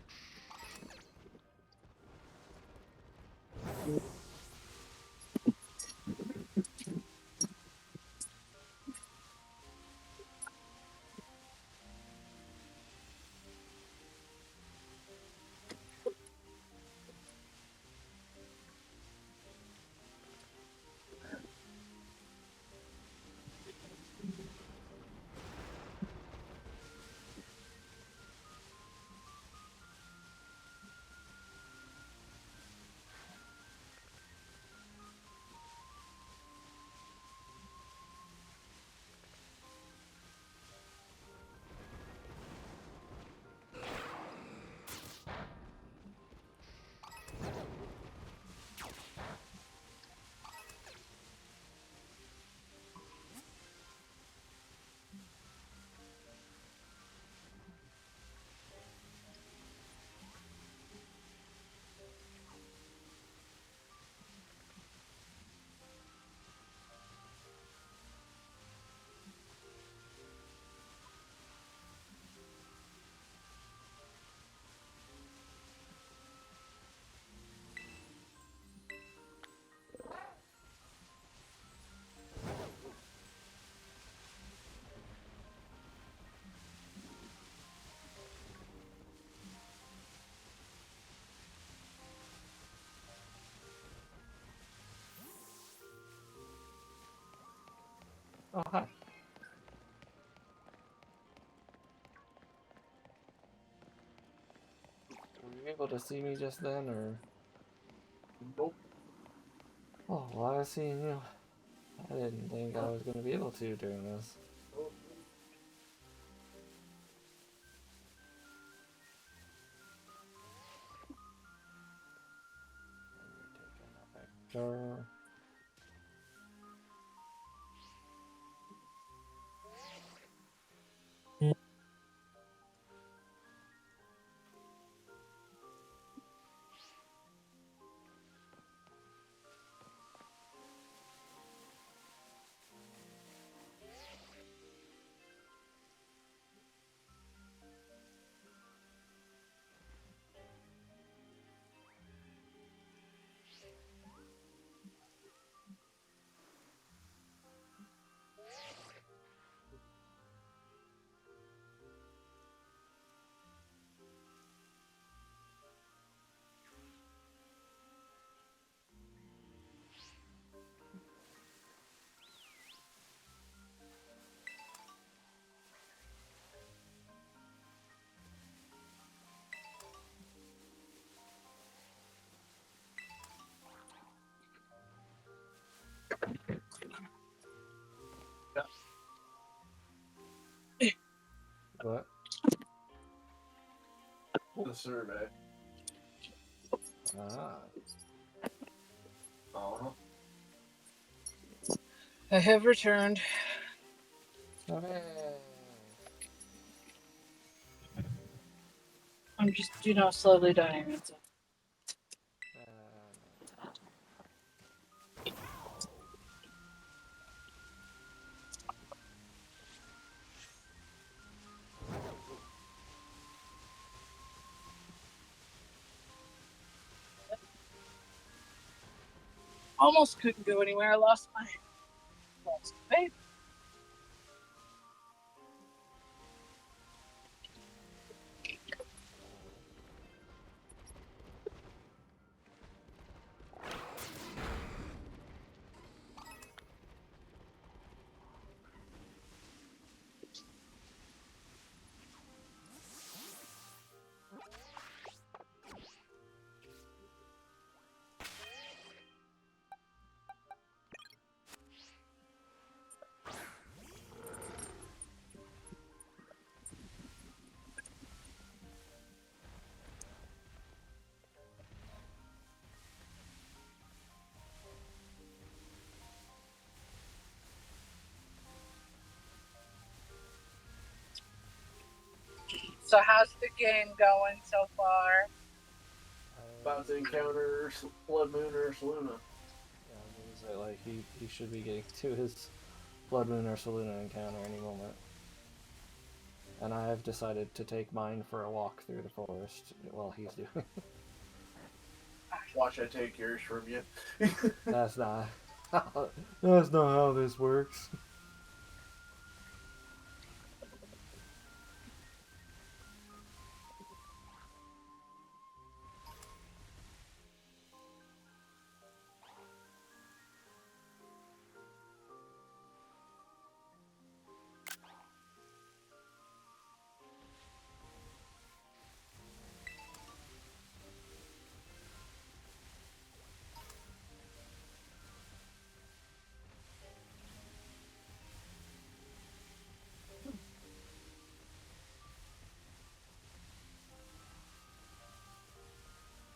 Oh, hi. Were you able to see me just then, or? Nope. Oh, well, I was seeing you. I didn't think I was going to be able to during this. Sure. What? The survey. Ah. Uh-huh. I have returned. Okay. I'm just, slowly dying. That's all. Almost couldn't go anywhere. I lost my babe. So how's the game going so far? About to encounter Bloodmoon Ursaluna. Yeah, what was it? Like, he should be getting to his Bloodmoon Ursaluna encounter any moment. And I have decided to take mine for a walk through the forest while he's doing it. Watch I take yours from you. That's not how this works.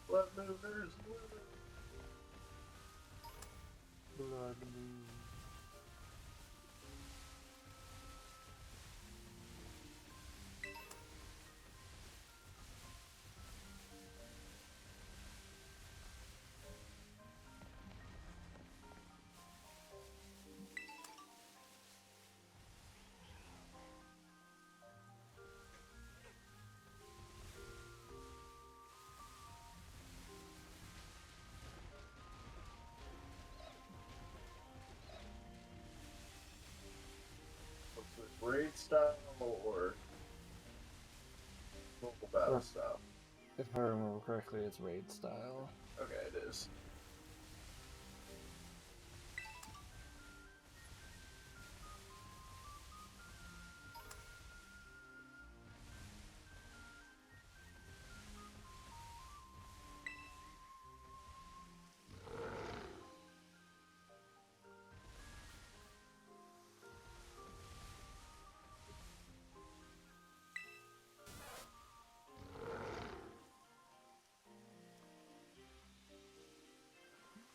Bloodmoon Ursaluna. Bloodmoon. What's this, raid style or local battle style? If I remember correctly, it's raid style. Okay, it is.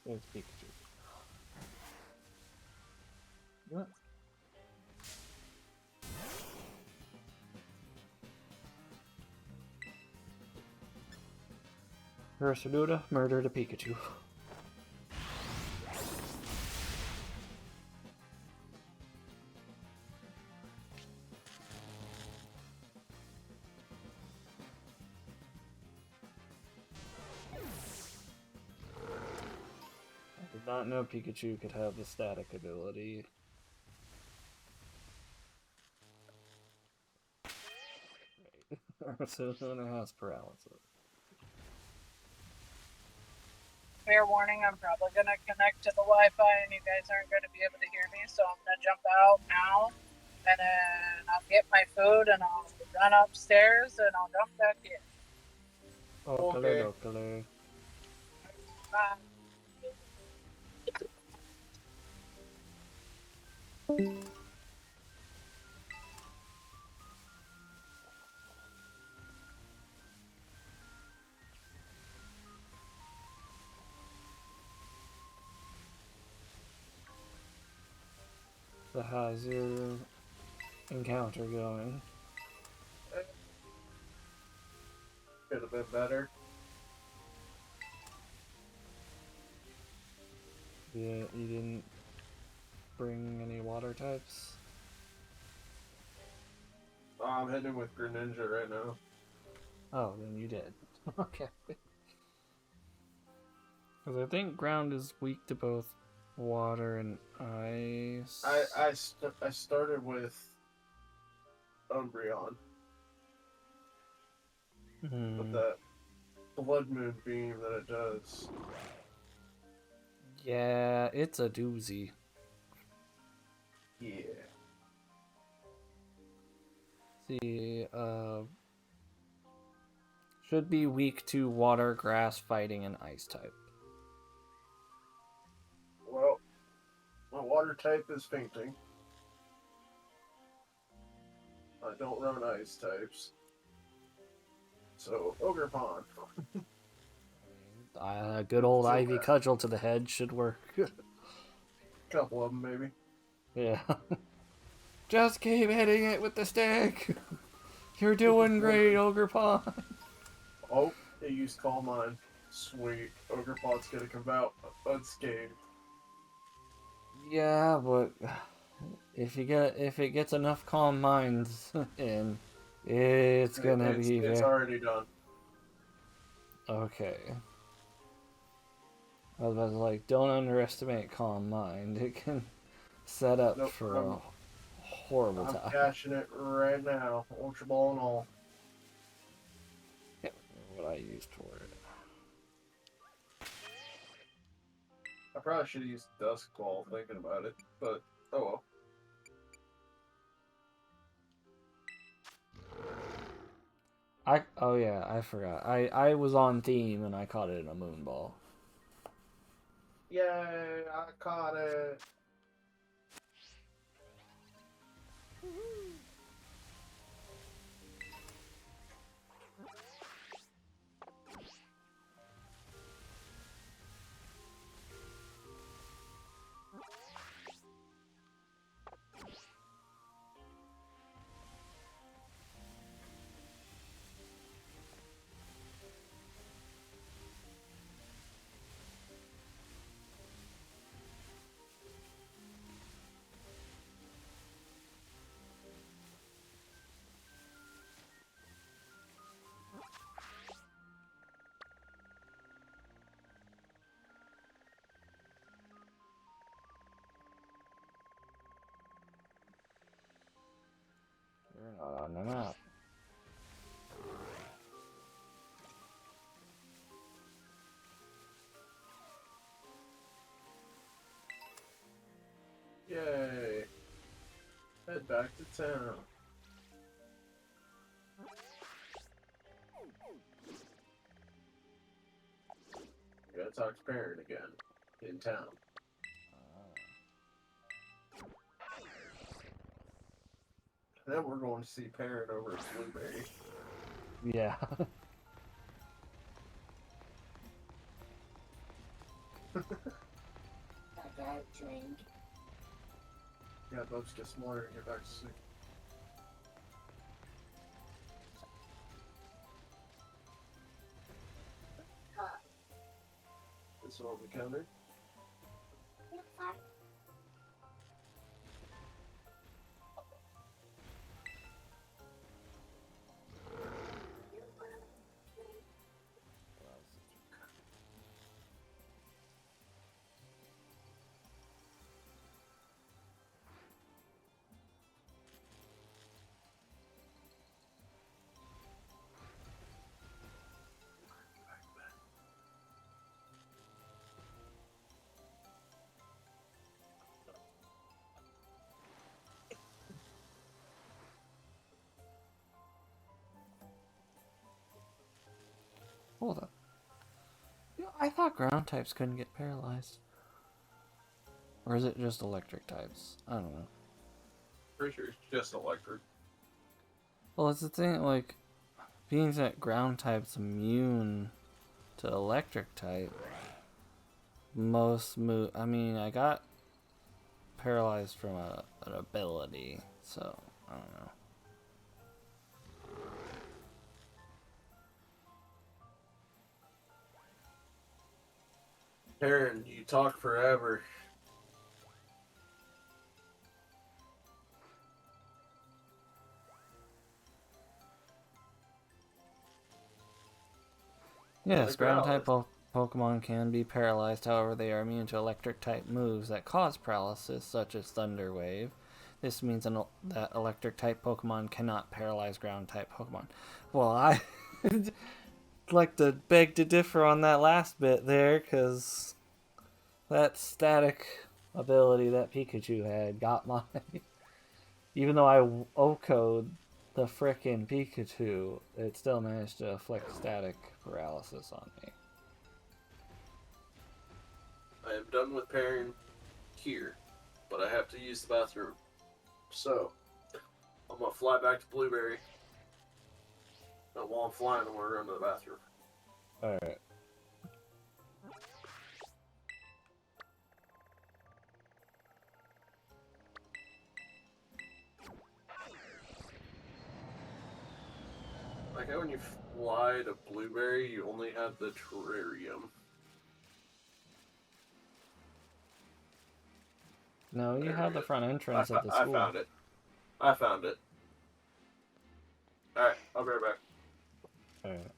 It's Pikachu. What? Ursaluna murdered a Pikachu. I did not know Pikachu could have the static ability. Right. Ursaluna has paralysis. Fair warning, I'm probably gonna connect to the Wi-Fi and you guys aren't gonna be able to hear me, so I'm gonna jump out now and then I'll get my food and I'll run upstairs and I'll jump back in. Okay. Okale. Bye. So how's your encounter going? Could have been better. Yeah, you didn't bring any water types? I'm heading with Greninja right now. Oh, then you did. Okay. Because I think ground is weak to both water and ice. I started with Umbreon with that Bloodmoon beam that it does. Yeah, it's a doozy. Yeah. See, should be weak to water, grass, fighting, and ice type. Well, my water type is fainting. I don't run ice types. So, Ogre Pond. A good old Ivy Cudgel to the head should work. Couple of them, maybe. Yeah. Just keep hitting it with the stick. You're doing great, Ogre Pond. Oh, it used Calm Mind. Sweet. Ogre Pond's gonna come out unscathed. Yeah, but if it gets enough calm minds in, it's gonna be. It's already done. Okay. I was about to like, don't underestimate calm mind. It can set up for a horrible time. I'm cashing it right now, Ultra Ball and all. Can't remember what I used for it. I probably should have used Dusk Ball thinking about it, but oh well. Oh yeah, I forgot. I was on theme and I caught it in a moon ball. Yay, I caught it. You're not on the map. Yay. Head back to town. Gotta talk to Parent again. In town. And then we're going to see Parent over at Blueberry. Yeah. Yeah, let's get smarter and get back to sleep. This is what we covered. Hold on. You know, I thought ground types couldn't get paralyzed. Or is it just electric types? I don't know. Pretty sure it's just electric. Well, it's the thing, like, being that ground type's immune to electric type, most move. I mean, I got paralyzed from a an ability, so I don't know. Aaron, you talk forever. Yes, ground type Pokemon can be paralyzed, however, they are immune to electric type moves that cause paralysis, such as Thunder Wave. This means that electric type Pokemon cannot paralyze ground type Pokemon. Well, I like to beg to differ on that last bit there, because that static ability that Pikachu had got my. Even though I O-code the frickin' Pikachu, it still managed to afflict static paralysis on me. I am done with pairing here, but I have to use the bathroom. So, I'm going to fly back to Blueberry. And while I'm flying, I'm going to run to the bathroom. Alright. Like how when you fly to Blueberry, you only have the terrarium. No, you have the front entrance at the school. I found it. I found it. Alright, I'll be right back. Alright.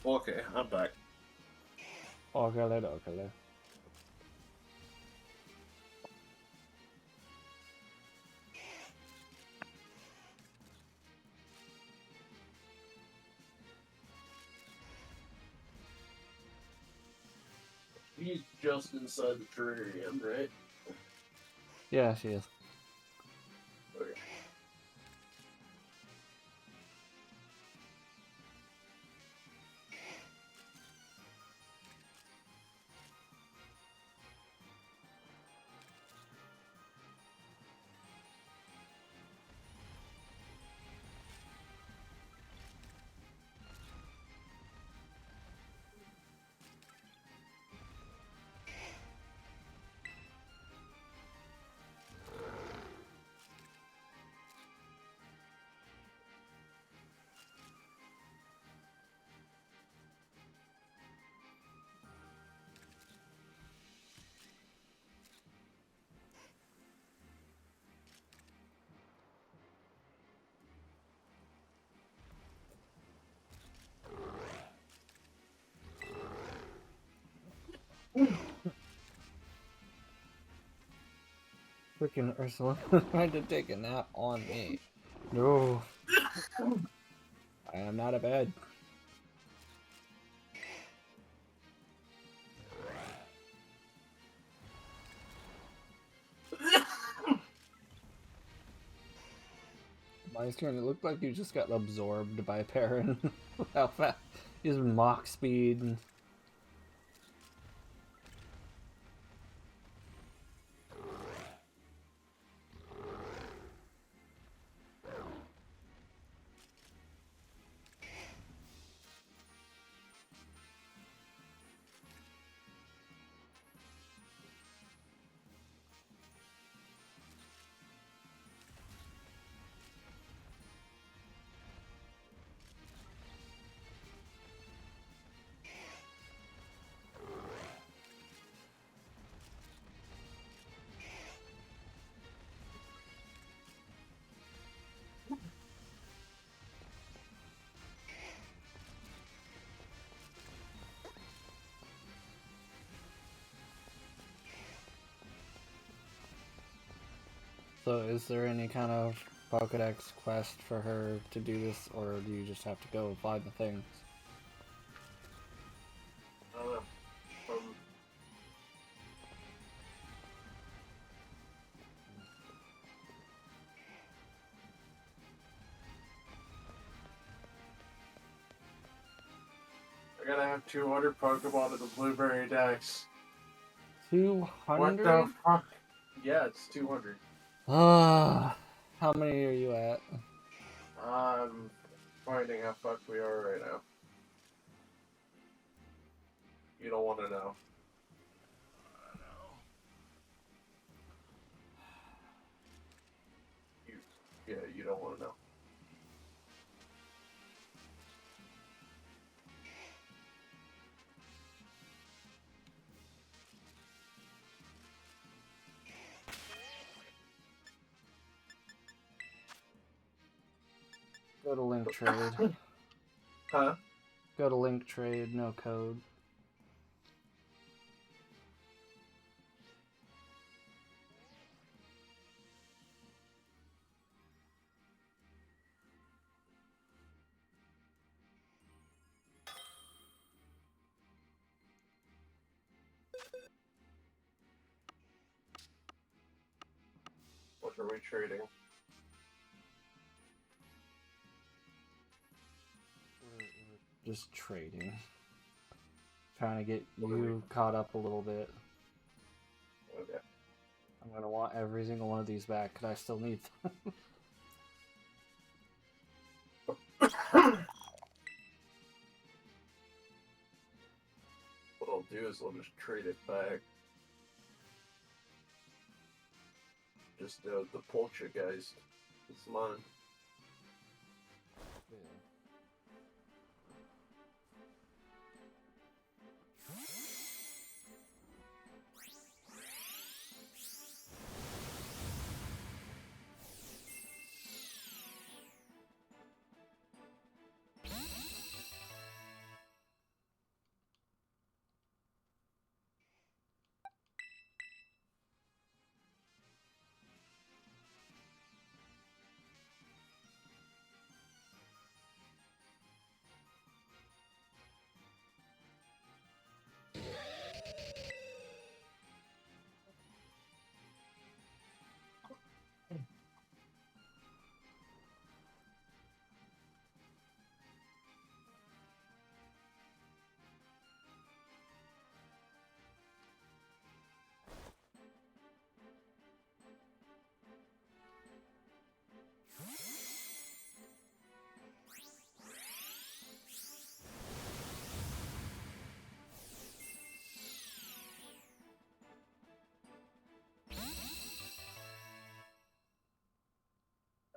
Okay, I'm back. Okay. He's just inside the terrarium, right? Yeah, she is. Okay. Freaking Ursula tried to take a nap on me. No. I am not a bed. My turn, it looked like you just got absorbed by Perrin. How fast? His Mach speed. So is there any kind of Pokédex quest for her to do this, or do you just have to go and find the things? I gotta have 200 Pokemon in the Blueberry Dex. 200? What the fuck? Yeah, it's 200. How many are you at? I'm finding how fucked we are right now. You don't want to know. You don't want to know. Go to link trade. Huh? Go to link trade, no code. What are we trading? Just trading. Trying to get you caught up a little bit. Okay. I'm gonna want every single one of these back, because I still need them. What I'll do is I'll just trade it back. Just the Poltergeist. It's mine.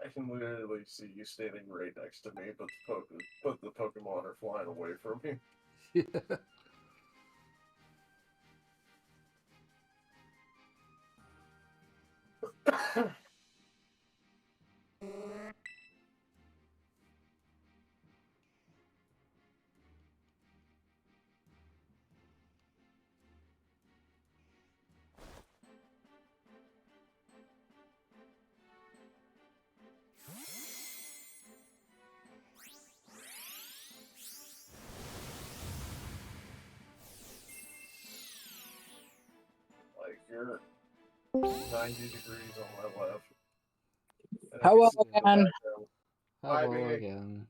I can literally see you standing right next to me, but the Pokemon are flying away from me. Yeah. Like, you're 90 degrees on my left. And I can Hello see in the again. background. Bye, Hello baby. again.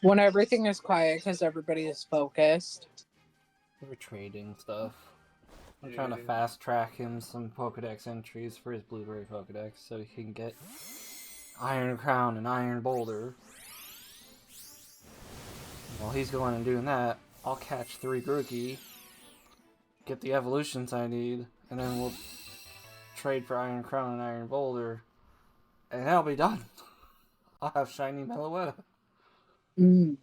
When everything is quiet because everybody is focused. We're trading stuff. I'm trying to Yeah. fast track him some Pokédex entries for his Blueberry Pokédex so he can get Iron Crown and Iron Boulder. While he's going and doing that, I'll catch 3 Grookey, get the evolutions I need, and then we'll trade for Iron Crown and Iron Boulder, and that'll be done. I'll have Shiny Meloetta. Mm.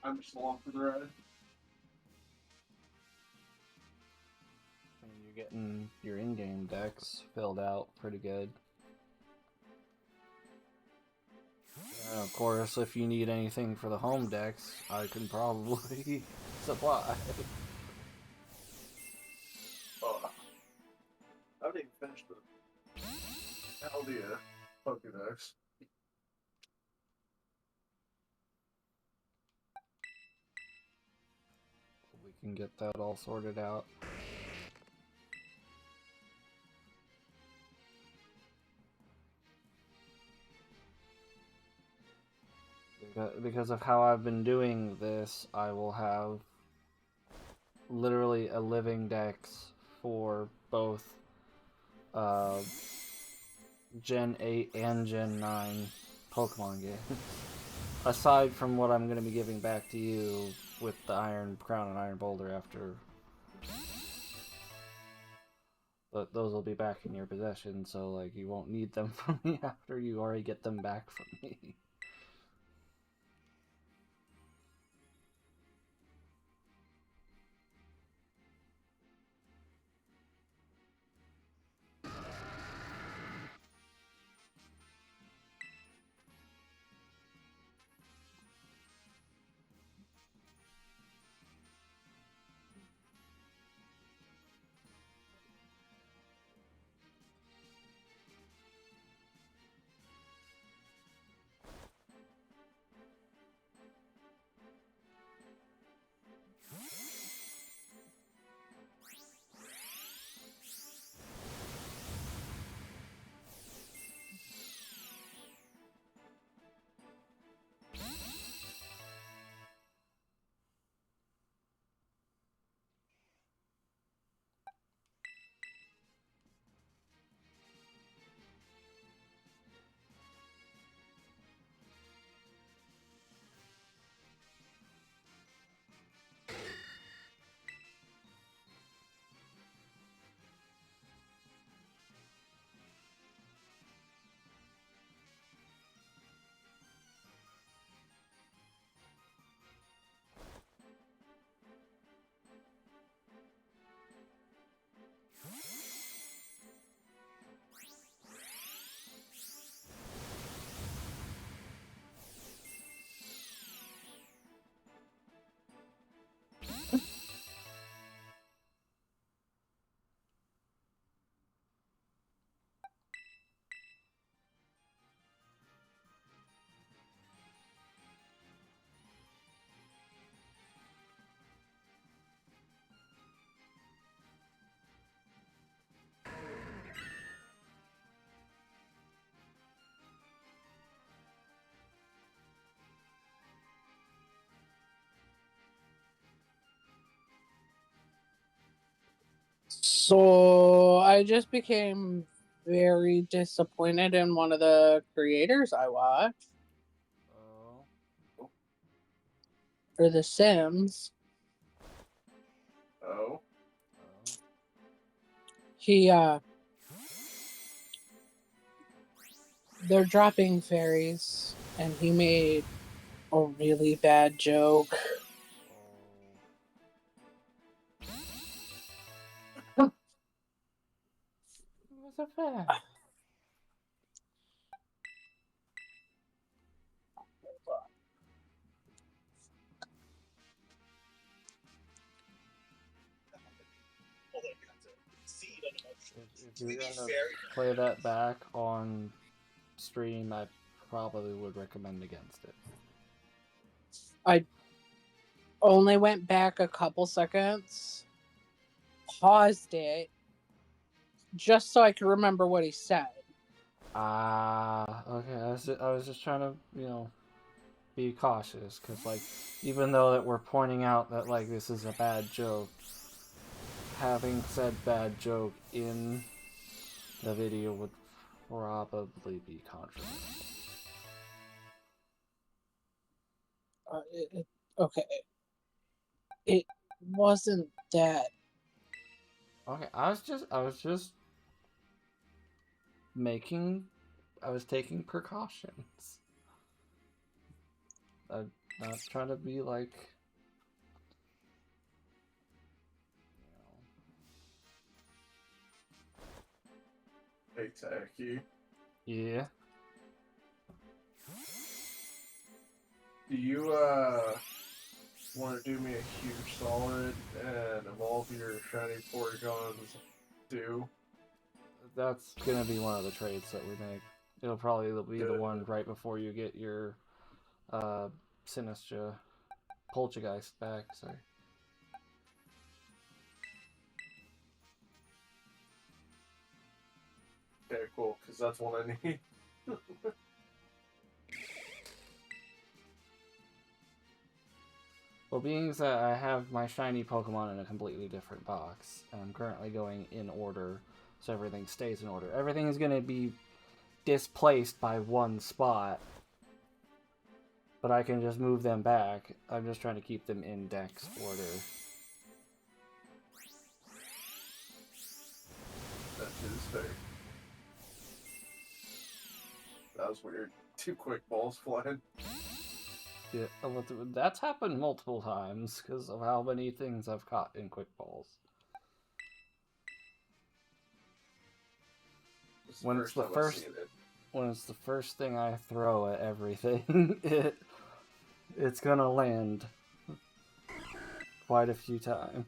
I'm just along for the ride. And you're getting your in-game decks filled out pretty good. And of course, if you need anything for the home decks, I can probably supply. Oh, I haven't even finished the Aldia Pokédex. We can get that all sorted out. Because of how I've been doing this, I will have literally a living dex for both Gen 8 and Gen 9 Pokemon games. Aside from what I'm going to be giving back to you with the Iron Crown and Iron Boulder after. But those will be back in your possession, so like you won't need them from me after you already get them back from me. So I just became very disappointed in one of the creators I watched Oh. for The Sims. Oh. He they're dropping fairies and he made a really bad joke. What's a fair? If you're gonna play that back on stream, I probably would recommend against it. I only went back a couple seconds, paused it, just so I could remember what he said. Okay. I was just trying to, be cautious, because, like, even though that we're pointing out that, like, this is a bad joke, having said bad joke in the video would probably be controversial. Okay. It wasn't that. Okay, I was just I was taking precautions. I'm not trying to be like, Hey, Techy. yeah. Do you, want to do me a huge solid and evolve your shiny Porygons too? That's gonna be one of the trades that we make. It'll probably be the one right before you get your Sinistra Poltergeist back, sorry. Okay, cool, because that's what I need. Well, being that I have my shiny Pokemon in a completely different box, and I'm currently going in order, so everything stays in order. Everything is going to be displaced by one spot, but I can just move them back. I'm just trying to keep them in Dex order. That is fair. That was weird. 2 quick balls flying. Yeah, that's happened multiple times because of how many things I've caught in quick balls. When it's the first thing I throw at everything, it's gonna land quite a few times.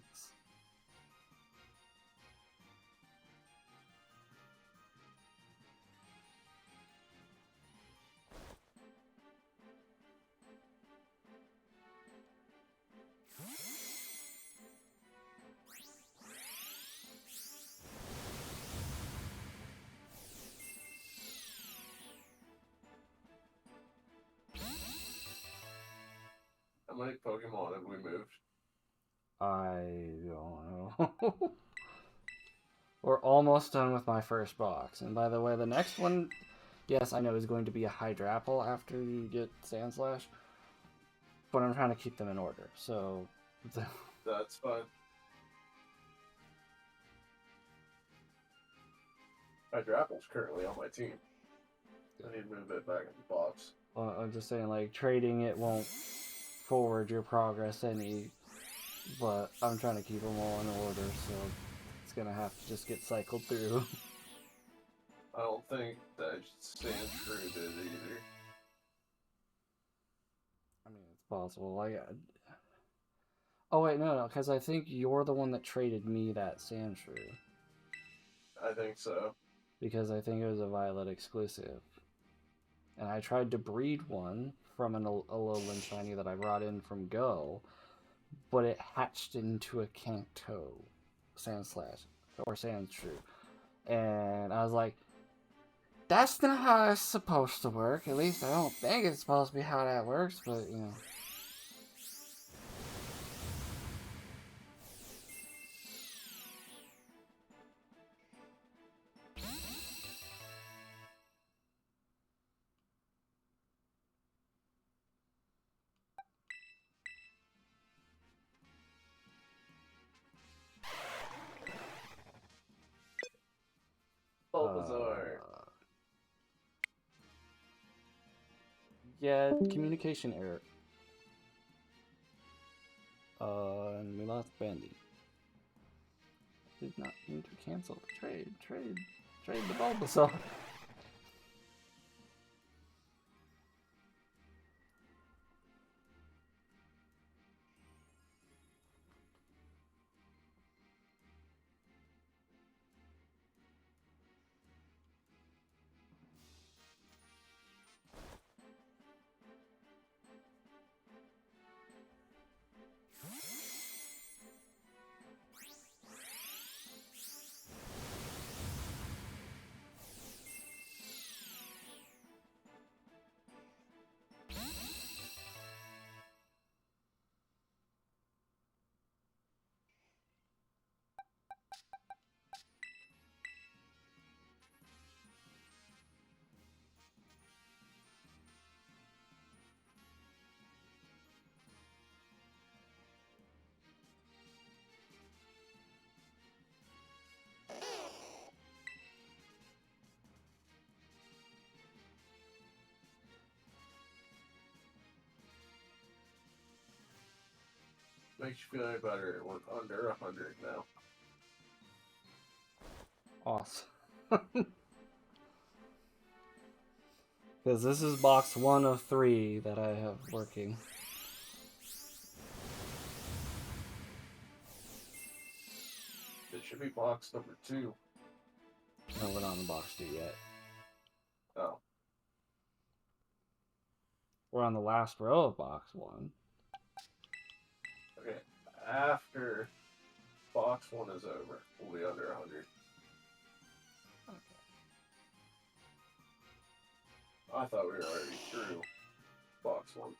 How many Pokemon have we moved? I don't know. We're almost done with my first box. And by the way, the next one, yes, I know is going to be a Hydrapple after you get Sandslash. But I'm trying to keep them in order, so... That's fine. Hydrapple's currently on my team. I need to move it back in the box. Well, I'm just saying, like, trading it won't forward your progress any, but I'm trying to keep them all in order, so it's gonna have to just get cycled through. I don't think that Sandshrew did either. I mean, it's possible. Like, oh wait, no, because I think you're the one that traded me that Sandshrew. I think so. Because I think it was a Violet exclusive. And I tried to breed one from an Alolan Shiny that I brought in from Go, but it hatched into a Kanto Sandslash, or Sandshrew. And I was like, that's not how it's supposed to work. At least I don't think it's supposed to be how that works, but, you know. Bulbasaur. Yeah, communication error. And we lost Bandy. Did not mean to cancel the trade. Trade the Bulbasaur. makes you feel any better, we're under 100 now. Awesome. Because this is box 1 of 3 that I have working. It should be box number 2. No, we're not on box 2 yet. Oh. We're on the last row of box 1. Okay. After box 1 is over, we'll be under 100. Okay. I thought we were already through box 1.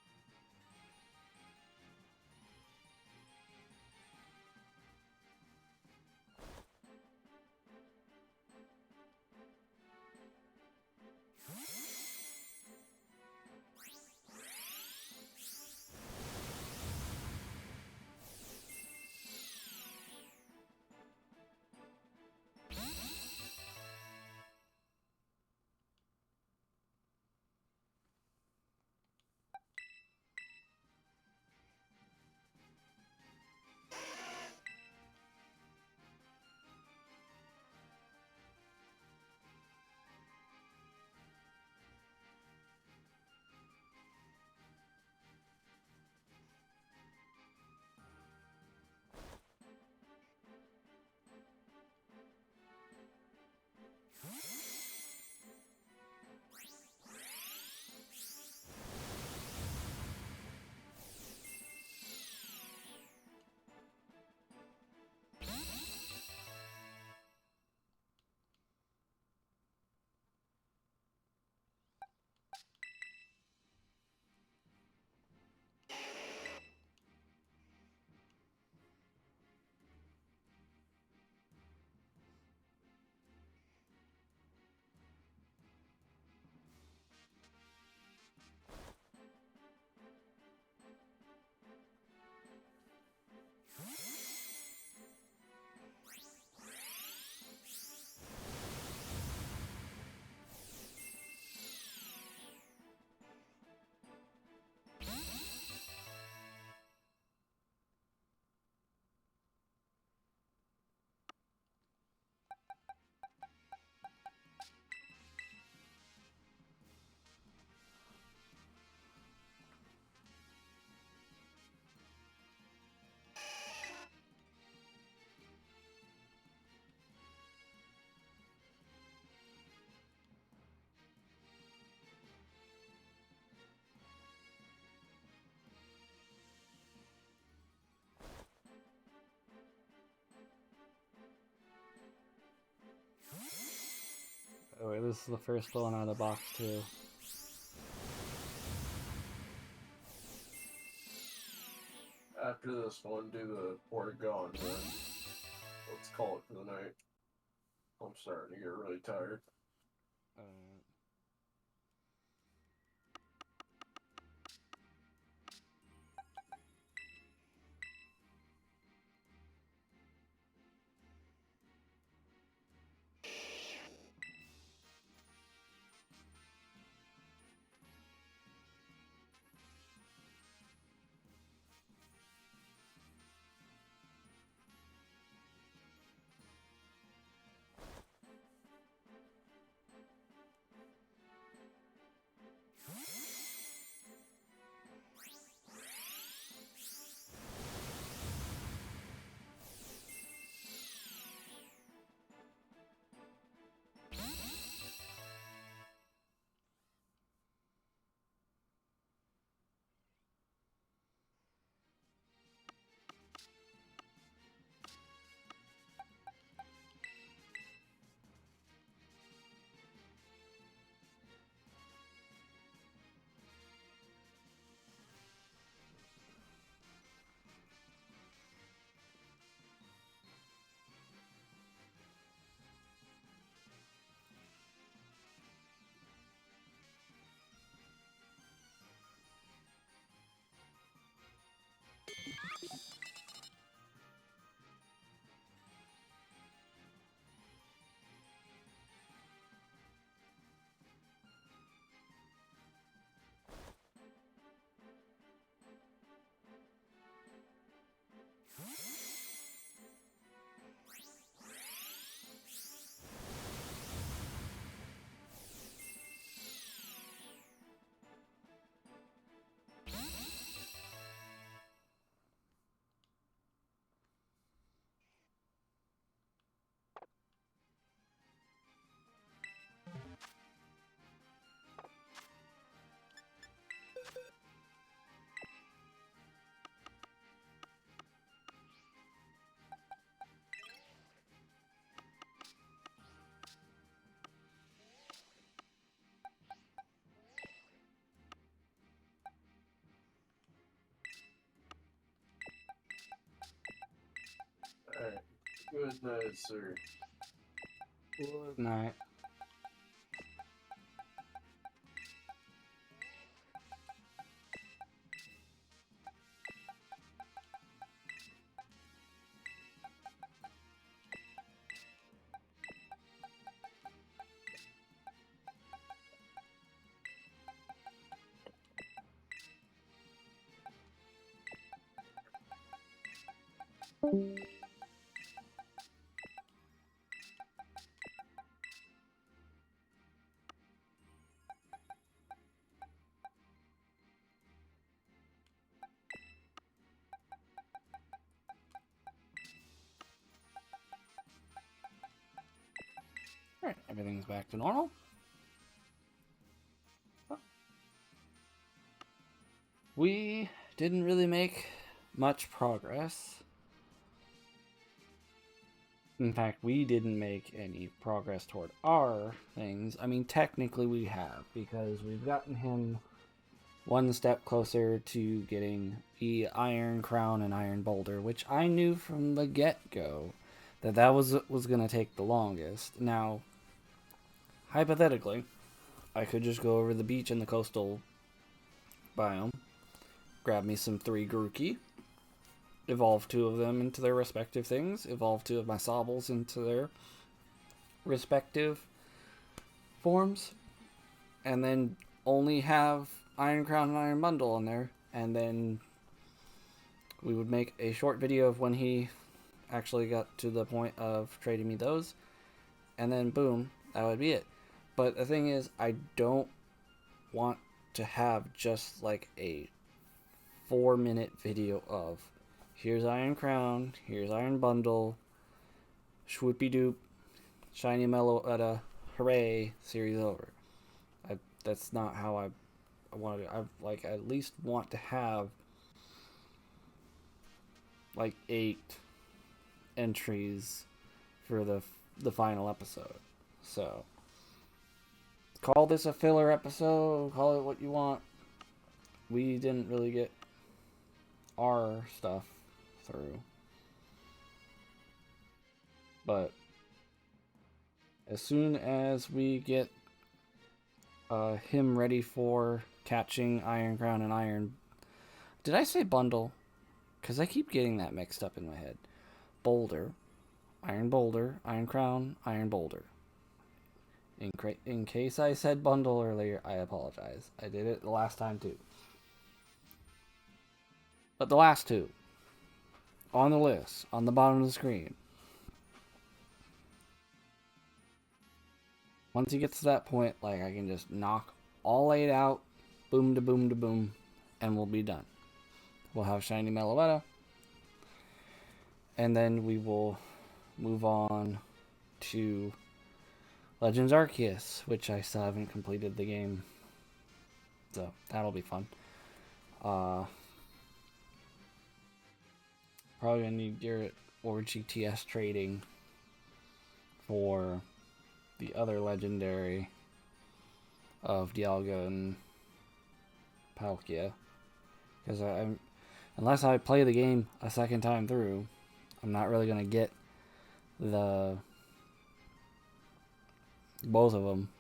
Oh wait, this is the first one out of box 2. After this one, do the port gone, then let's call it for the night. I'm starting to get really tired. Good night, sir. Good night. Alright, everything's back to normal. We didn't really make much progress. In fact, we didn't make any progress toward our things. I mean, technically we have, because we've gotten him one step closer to getting the Iron Crown and Iron Boulder, which I knew from the get-go that was going to take the longest. Now, hypothetically, I could just go over the beach in the coastal biome, grab me some 3 Grookey, evolve 2 of them into their respective things, evolve 2 of my Sobbles into their respective forms, and then only have Iron Crown and Iron Bundle in there, and then we would make a short video of when he actually got to the point of trading me those, and then boom, that would be it. But the thing is, I don't want to have just like a 4-minute video of here's Iron Crown, here's Iron Bundle, swoopy doop, Shiny Meloetta, hooray, series over. That's not how I want to. I at least want to have like 8 entries for the final episode. So call this a filler episode, call it what you want. We didn't really get our stuff through, but as soon as we get him ready for catching Iron Crown and Iron... Did I say bundle? Because I keep getting that mixed up in my head. Boulder, Iron Crown, Iron Boulder. In case I said bundle earlier, I apologize. I did it the last time too. But the last 2 on the list, on the bottom of the screen. Once he gets to that point, like, I can just knock all 8 out, boom to boom to boom, and we'll be done. We'll have Shiny Meloetta, and then we will move on to Legends Arceus, which I still haven't completed the game, so that'll be fun. Probably gonna need Garrett or GTS trading for the other legendary of Dialga and Palkia, because unless I play the game a second time through, I'm not really gonna get both of them.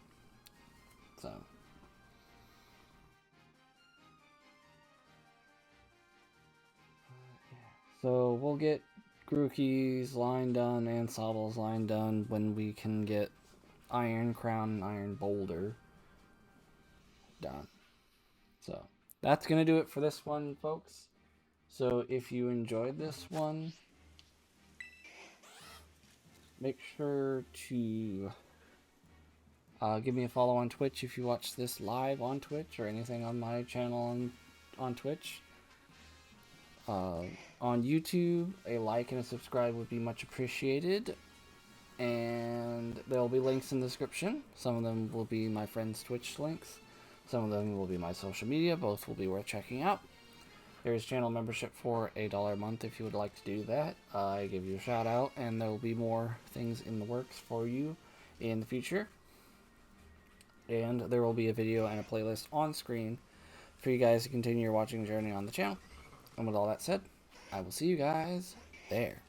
So we'll get Grookey's line done and Sobble's line done when we can get Iron Crown and Iron Boulder done. So that's going to do it for this one, folks. So if you enjoyed this one, make sure to give me a follow on Twitch if you watch this live on Twitch or anything on my channel on Twitch. On YouTube, a like and a subscribe would be much appreciated. And there will be links in the description. Some of them will be my friend's Twitch links. Some of them will be my social media. Both will be worth checking out. There is channel membership for $1 a month if you would like to do that. I give you a shout out, and there will be more things in the works for you in the future. And there will be a video and a playlist on screen for you guys to continue your watching journey on the channel. And with all that said, I will see you guys there.